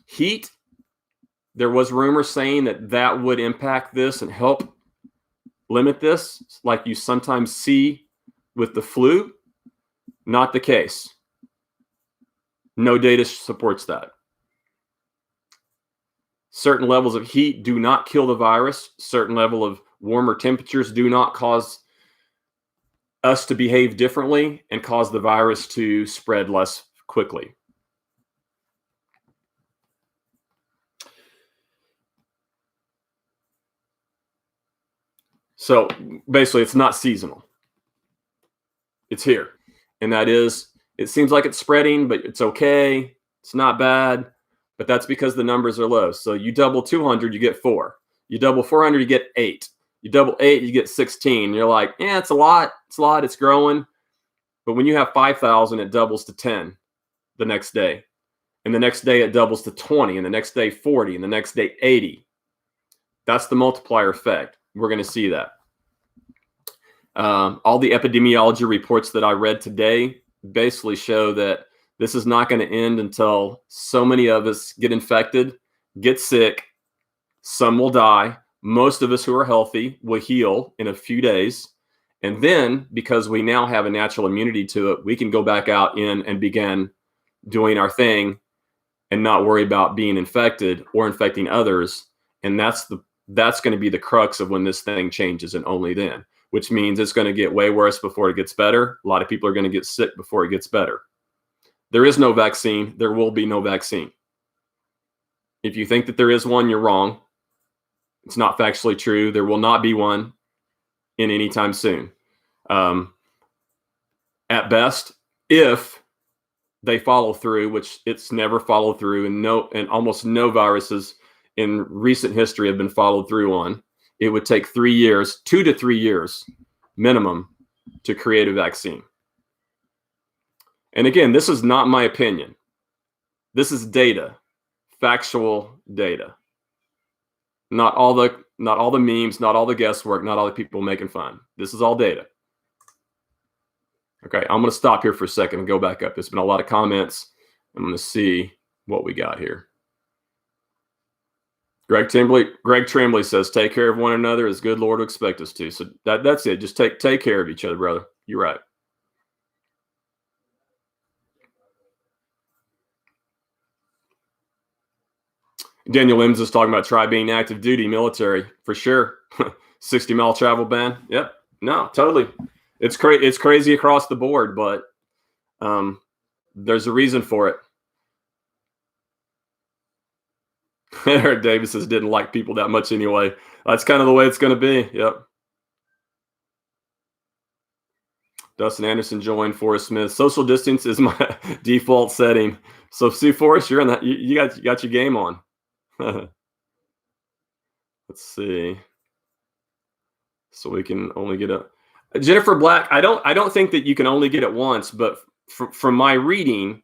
heat. There was rumors saying that that would impact this and help limit this, like you sometimes see with the flu. Not the case. No data supports that. Certain levels of heat do not kill the virus. Certain level of warmer temperatures do not cause us to behave differently and cause the virus to spread less quickly. So basically, it's not seasonal. It's here. And that is, it seems like it's spreading, but it's okay. It's not bad, but that's because the numbers are low. So you double 200, you get 4. You double 400, you get 8. You double 8, you get 16. You're like, yeah, it's a lot. It's a lot. It's growing. But when you have 5,000, it doubles to 10 the next day. And the next day, it doubles to 20. And the next day, 40. And the next day, 80. That's the multiplier effect. We're going to see that. All the epidemiology reports that I read today basically show that this is not going to end until so many of us get infected, get sick. Some will die. Most of us who are healthy will heal in a few days. And then, because we now have a natural immunity to it, we can go back out in and begin doing our thing and not worry about being infected or infecting others. And that's going to be the crux of when this thing changes, and only then, which means it's going to get way worse before it gets better. A lot of people are going to get sick before it gets better. There is no vaccine. There will be no vaccine. If you think that there is one, you're wrong. It's not factually true. There will not be one in any time soon. At best, if they follow through, which it's never followed through, and almost no viruses in recent history have been followed through on, it would take 3 years, 2 to 3 years minimum, to create a vaccine. And again, this is not my opinion. This is data, factual data. Not all the memes, not all the guesswork, not all the people making fun. This is all data. Okay, I'm going to stop here for a second and go back up. There's been a lot of comments. I'm going to see what we got here. Greg Tremblay says, take care of one another as good Lord would expect us to. So that's it. Just take care of each other, brother. You're right. Daniel Limbs is talking about try being active duty military for sure. 60-mile travel ban. Yep. No, totally. It's crazy across the board, but there's a reason for it. Eric Davis says didn't like people that much anyway. That's kind of the way it's going to be. Yep. Dustin Anderson joined. Forrest Smith. Social distance is my default setting. So see, Forrest, you're in that. You got your game on. Let's see. So we can only get a Jennifer Black. I don't think that you can only get it once, but from my reading,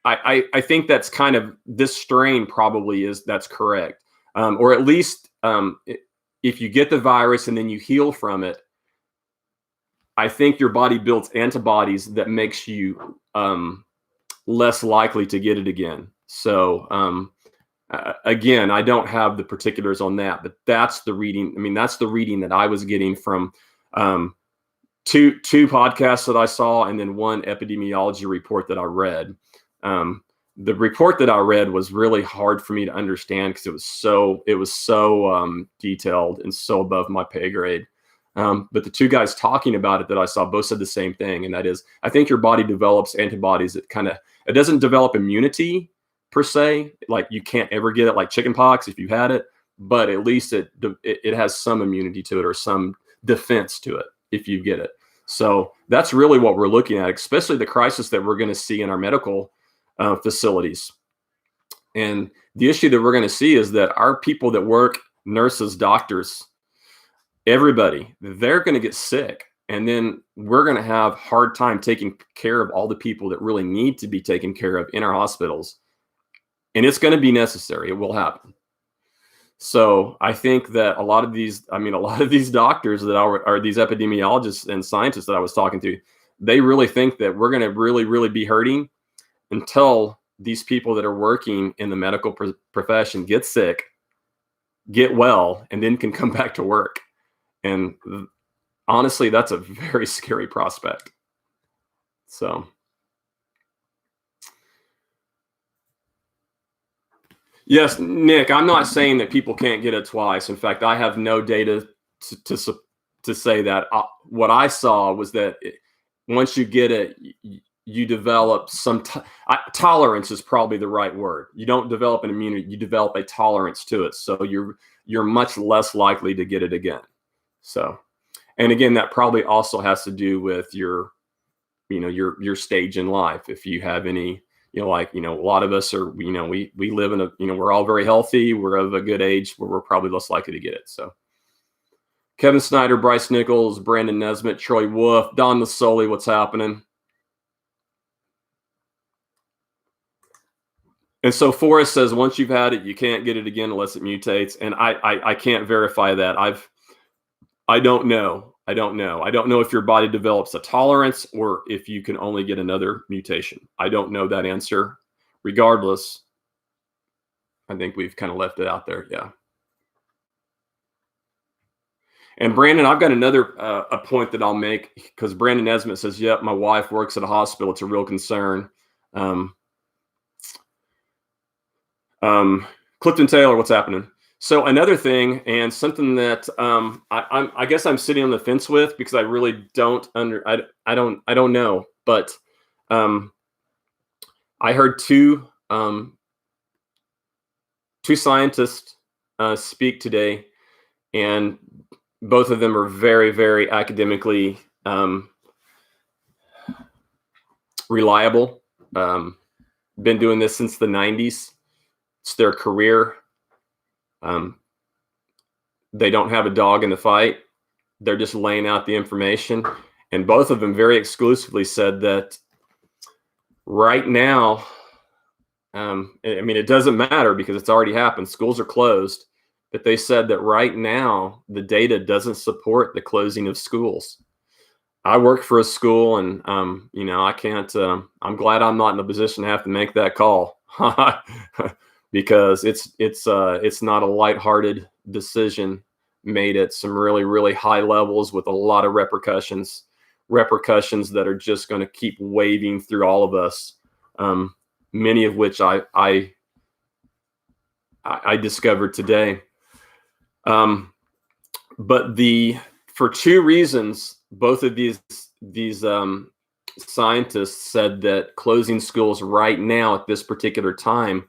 I think that's kind of this strain probably that's correct. Or at least if you get the virus and then you heal from it, I think your body builds antibodies that makes you less likely to get it again. So again, I don't have the particulars on that, but that's the reading. I mean, that's the reading that I was getting from two podcasts that I saw, and then one epidemiology report that I read. The report that I read was really hard for me to understand because it was so detailed and so above my pay grade. But the two guys talking about it that I saw both said the same thing, and that is, I think your body develops antibodies that it doesn't develop immunity per se, like you can't ever get it like chickenpox if you had it, but at least it has some immunity to it or some defense to it if you get it. So that's really what we're looking at, especially the crisis that we're going to see in our medical facilities. And the issue that we're going to see is that our people that work, nurses, doctors, everybody, they're going to get sick. And then we're going to have a hard time taking care of all the people that really need to be taken care of in our hospitals. And it's going to be necessary. It will happen. So I think that a lot of these, I mean, a lot of these doctors that are these epidemiologists and scientists that I was talking to, they really think that we're going to really, really be hurting until these people that are working in the medical profession get sick, get well, and then can come back to work. And honestly, that's a very scary prospect. So, yes, Nick, I'm not saying that people can't get it twice. In fact, I have no data to say that. What I saw was that once you get it, you develop some tolerance is probably the right word. You don't develop an immunity, you develop a tolerance to it. So you're much less likely to get it again. So, and again, that probably also has to do with your stage in life. If you have any, a lot of us are, we live in a, we're all very healthy. We're of a good age where we're probably less likely to get it. So Kevin Snyder, Bryce Nichols, Brandon Nesbitt, Troy Wolf, Don Lasoli, what's happening? And so Forrest says, once you've had it, you can't get it again unless it mutates. And I can't verify that. I don't know. I don't know if your body develops a tolerance or if you can only get another mutation. I don't know that answer. Regardless, I think we've kind of left it out there. Yeah. And Brandon, I've got another a point that I'll make, because Brandon Nesbitt says, yep, my wife works at a hospital. It's a real concern. Clifton Taylor, what's happening? So another thing, and something that I guess I'm sitting on the fence with, because I really don't I don't know, but I heard two scientists speak today, and both of them are very, very academically reliable. Been doing this since the 90s. It's their career. They don't have a dog in the fight. They're just laying out the information. And both of them very exclusively said that right now, I mean, it doesn't matter because it's already happened. Schools are closed. But they said that right now, the data doesn't support the closing of schools. I work for a school, and I can't. I'm glad I'm not in a position to have to make that call, because it's not a lighthearted decision made at some really, really high levels with a lot of repercussions that are just going to keep waving through all of us. Many of which I discovered today. But for two reasons, both of these scientists said that closing schools right now at this particular time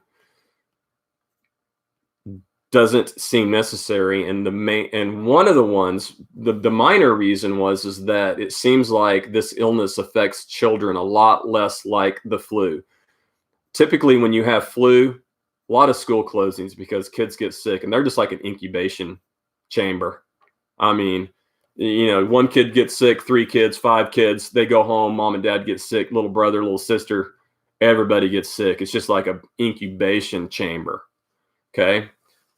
doesn't seem necessary. And one of the ones, the minor reason is that it seems like this illness affects children a lot less like the flu. Typically, when you have flu, a lot of school closings because kids get sick, and they're just like an incubation chamber. I mean, one kid gets sick, 3 kids, 5 kids, they go home, mom and dad get sick, little brother, little sister, everybody gets sick. It's just like an incubation chamber. Okay.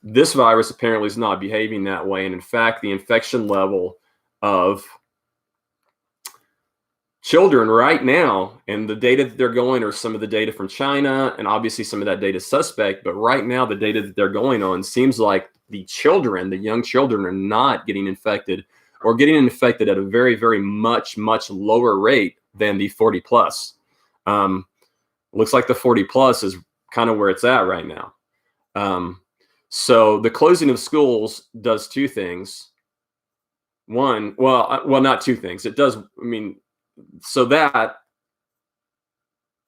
This virus apparently is not behaving that way. And in fact, the infection level of children right now, and the data that they're going are some of the data from China, and obviously some of that data is suspect, but right now the data that they're going on seems like the young children are not getting infected, or getting infected at a very, very much lower rate than the 40 plus. Looks like the 40 plus is kind of where it's at right now. So the closing of schools does two things. One, well, not two things. It does, so that,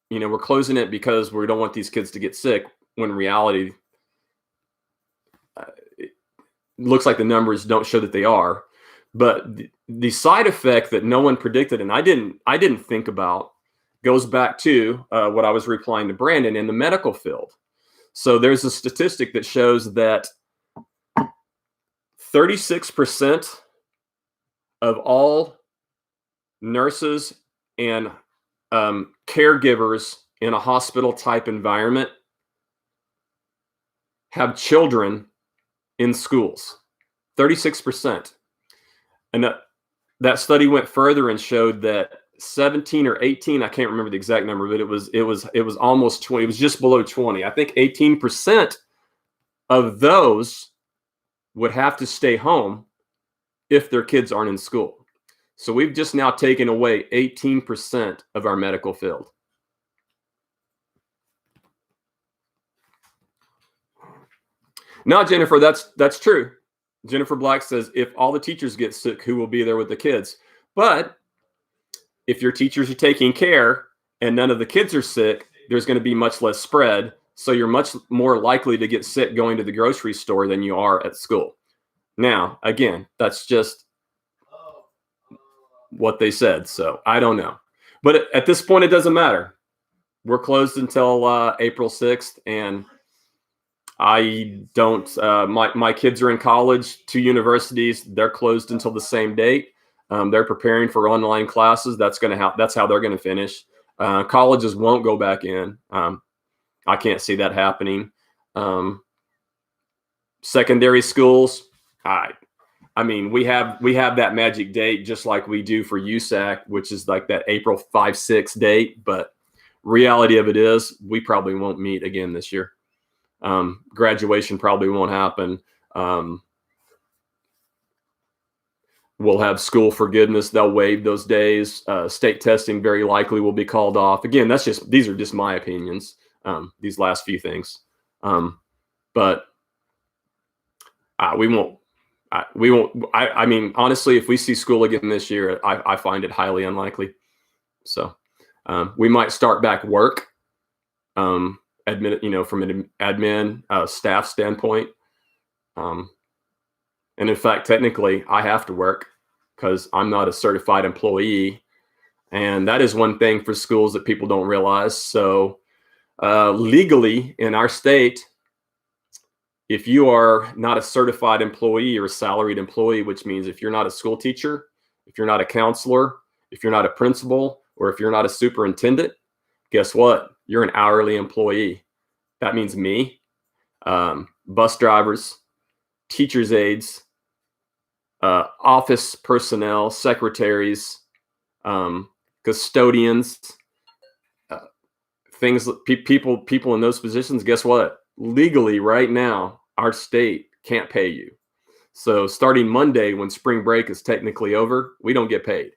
we're closing it because we don't want these kids to get sick, when in reality, it looks like the numbers don't show that they are. But the side effect that no one predicted, and I didn't think about, goes back to what I was replying to Brandon in the medical field. So there's a statistic that shows that 36% of all nurses and caregivers in a hospital type environment have children in schools, 36%. And that study went further and showed that 17 or 18, I can't remember the exact number, but it was almost 20. It was just below 20. I think 18% of those would have to stay home if their kids aren't in school. So we've just now taken away 18% of our medical field. No, Jennifer, that's true. Jennifer Black says, if all the teachers get sick, who will be there with the kids? But if your teachers are taking care and none of the kids are sick, there's going to be much less spread. So you're much more likely to get sick going to the grocery store than you are at school. Now, again, that's just what they said. So I don't know. But at this point, it doesn't matter. We're closed until April 6th. And I don't, my kids are in college, 2 universities. They're closed until the same date. They're preparing for online classes. That's how they're going to finish. Colleges won't go back in. I can't see that happening. Secondary schools, I mean, we have that magic date just like we do for USAC, which is like that April 5, 6 date. But reality of it is, we probably won't meet again this year. Graduation probably won't happen. We'll have school forgiveness. They'll waive those days. State testing very likely will be called off. Again, these are just my opinions. These last few things, but we won't. I mean, honestly, if we see school again this year, I find it highly unlikely. So we might start back work, from an admin staff standpoint. And in fact, technically, I have to work because I'm not a certified employee. And that is one thing for schools that people don't realize. So legally in our state, if you are not a certified employee or a salaried employee, which means if you're not a school teacher, if you're not a counselor, if you're not a principal, or if you're not a superintendent, guess what? You're an hourly employee. That means me, bus drivers, teachers' aides, office personnel, secretaries, custodians, people in those positions. Guess what? Legally, right now, our state can't pay you. So starting Monday, when spring break is technically over, we don't get paid.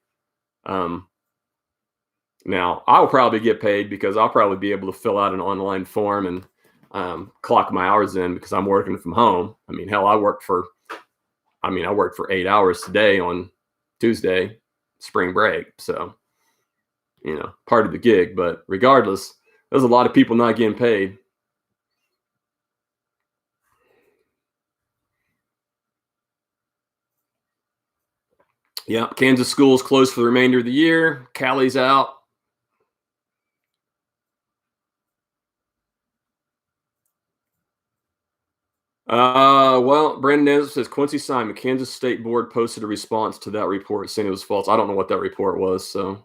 Now, I'll probably get paid because I'll probably be able to fill out an online form and clock my hours in because I'm working from home. I mean, hell, I worked for 8 hours today on Tuesday, spring break. So, part of the gig. But regardless, there's a lot of people not getting paid. Yeah, Kansas schools closed for the remainder of the year. Cali's out. Well, Brandon says Quincy Simon, Kansas State Board posted a response to that report saying it was false. I don't know what that report was. So,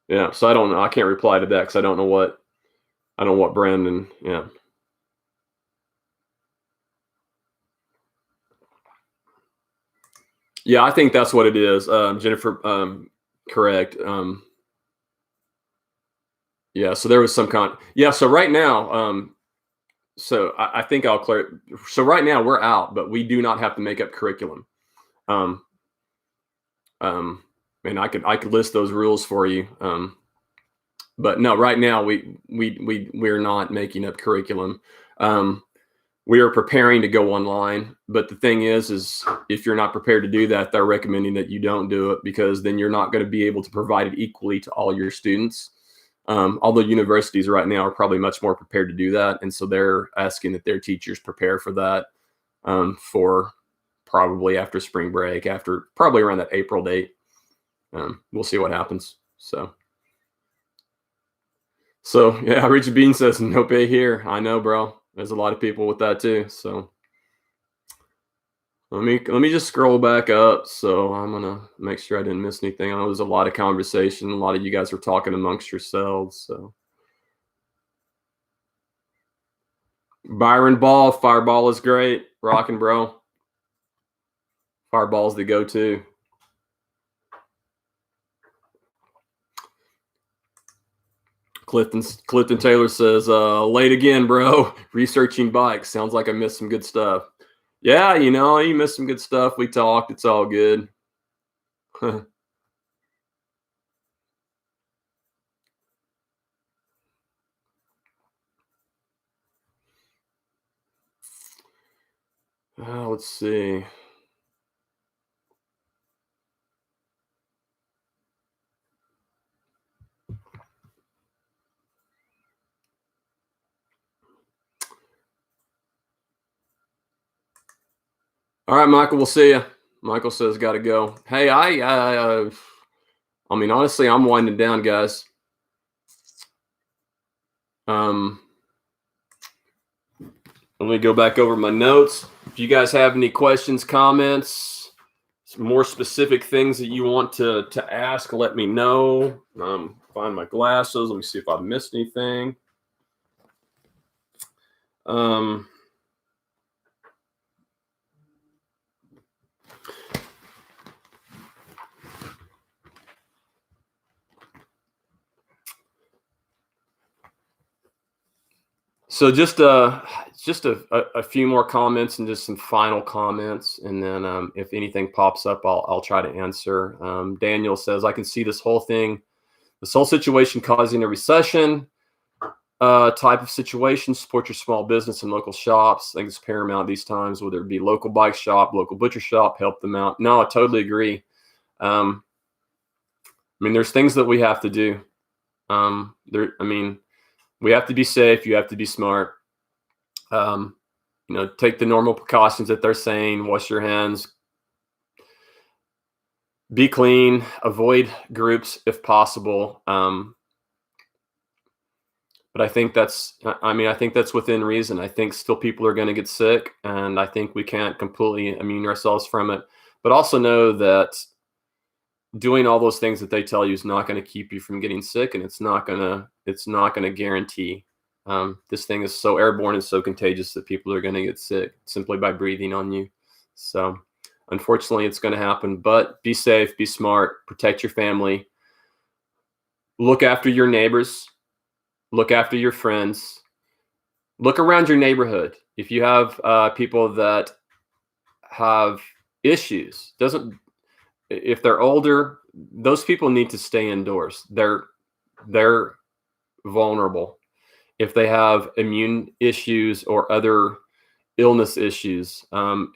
yeah, so I don't know. I can't reply to that because I don't know what Brandon, yeah. Yeah, I think that's what it is. Jennifer, correct. Yeah, so there was some yeah, so right now, so I think I'll clear. So right now we're out, but we do not have to make up curriculum. And I could list those rules for you. But no, right now we're not making up curriculum. We are preparing to go online, but the thing is if you're not prepared to do that, they're recommending that you don't do it because then you're not going to be able to provide it equally to all your students. Although universities right now are probably much more prepared to do that. And so they're asking that their teachers prepare for that for probably after spring break, after probably around that April date. We'll see what happens. So yeah, Richard Bean says no pay here. I know, bro. There's a lot of people with that too. So let me just scroll back up. So I'm gonna make sure I didn't miss anything. I know there's a lot of conversation. A lot of you guys are talking amongst yourselves. So Byron Ball, Fireball is great. Rockin', bro. Fireball's the go-to. Clifton Taylor says, late again, bro. Researching bikes. Sounds like I missed some good stuff. Yeah, you missed some good stuff. We talked. It's all good. Let's see. All right, Michael, we'll see you. Michael says, got to go. Hey, I mean, honestly, I'm winding down, guys. Let me go back over my notes. If you guys have any questions, comments, some more specific things that you want to ask, let me know. Find my glasses. Let me see if I've missed anything. So just a few more comments and just some final comments, and then if anything pops up, I'll try to answer. Daniel says, I can see this whole situation causing a recession type of situation. Support your small business and local shops. I think it's paramount these times, whether it be local bike shop, local butcher shop, help them out. No, I totally agree. I mean, there's things that we have to do. We have to be safe. You have to be smart. Take the normal precautions that they're saying. Wash your hands. Be clean. Avoid groups if possible. But I think that's within reason. I think still people are going to get sick, and I think we can't completely immune ourselves from it. But also know that doing all those things that they tell you is not going to keep you from getting sick, and it's not going to guarantee. This thing is so airborne and so contagious that people are going to get sick simply by breathing on you. So unfortunately, it's going to happen, but be safe, be smart, protect your family, look after your neighbors, look after your friends, look around your neighborhood. If you have people that have issues, if they're older, those people need to stay indoors. They're vulnerable. If they have immune issues or other illness issues, there's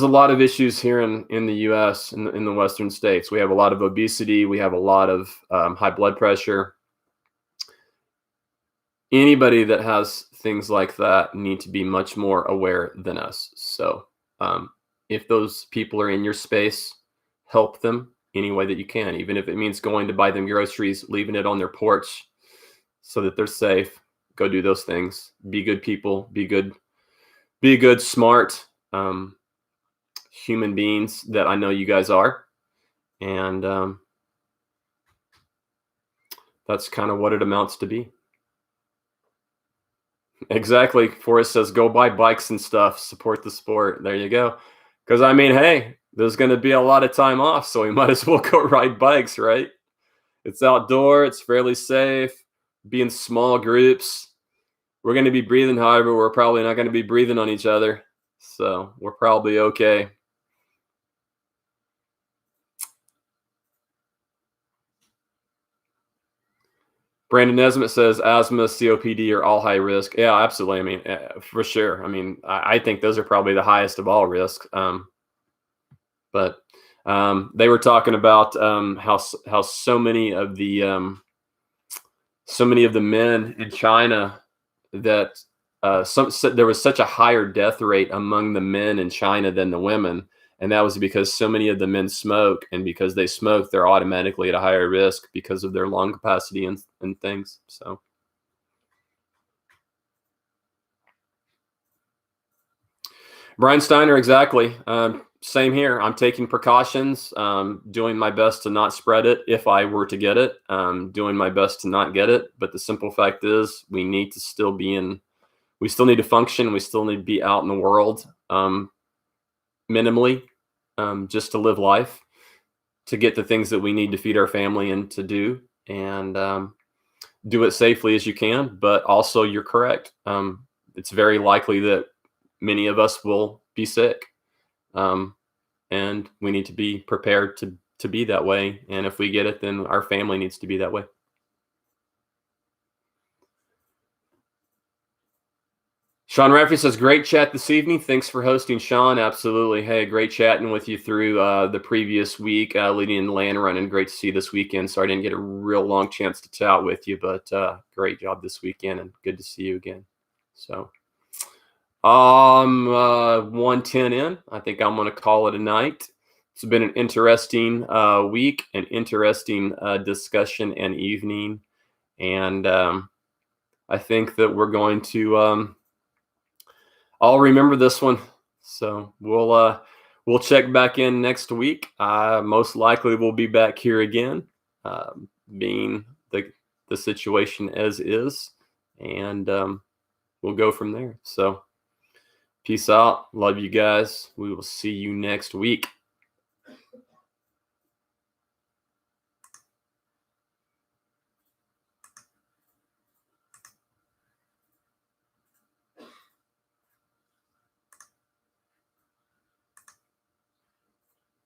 a lot of issues here in the U.S. in the Western states. We have a lot of obesity. We have a lot of high blood pressure. Anybody that has things like that need to be much more aware than us. So if those people are in your space, help them any way that you can, even if it means going to buy them groceries, leaving it on their porch so that they're safe. Go do those things. Be good people. Be good, smart human beings that I know you guys are. And that's kind of what it amounts to be. Exactly. Forrest says, go buy bikes and stuff. Support the sport. There you go. Because, I mean, hey, there's going to be a lot of time off, so we might as well go ride bikes, right? It's outdoor. It's fairly safe. Be in small groups. We're going to be breathing, however, we're probably not going to be breathing on each other. So we're probably okay. Brandon Nesmith says asthma, COPD are all high risk. Yeah, absolutely. I mean, for sure. I mean, I think those are probably the highest of all risks. But they were talking about how so many of the men in China that there was such a higher death rate among the men in China than the women. And that was because so many of the men smoke, and because they smoke, they're automatically at a higher risk because of their lung capacity and things. So, Brian Steiner, exactly. Same here. I'm taking precautions, doing my best to not spread it if I were to get it, doing my best to not get it. But the simple fact is, we need to still be in, we still need to function. We still need to be out in the world, minimally, just to live life, to get the things that we need to feed our family and to do, and do it safely as you can. But also, you're correct. It's very likely that many of us will be sick. And we need to be prepared to be that way. And if we get it, then our family needs to be that way. Sean Rafferty says, great chat this evening. Thanks for hosting, Sean. Absolutely. Hey, great chatting with you through the previous week, leading in land running. Great to see you this weekend. Sorry I didn't get a real long chance to chat with you, but great job this weekend and good to see you again. So 110 in. I think I'm going to call it a night. It's been an interesting week, an interesting discussion and evening. And I think that we're going to I'll remember this one. So we'll check back in next week. Most likely we'll be back here again, being the situation as is, and we'll go from there. So peace out. Love you guys. We will see you next week.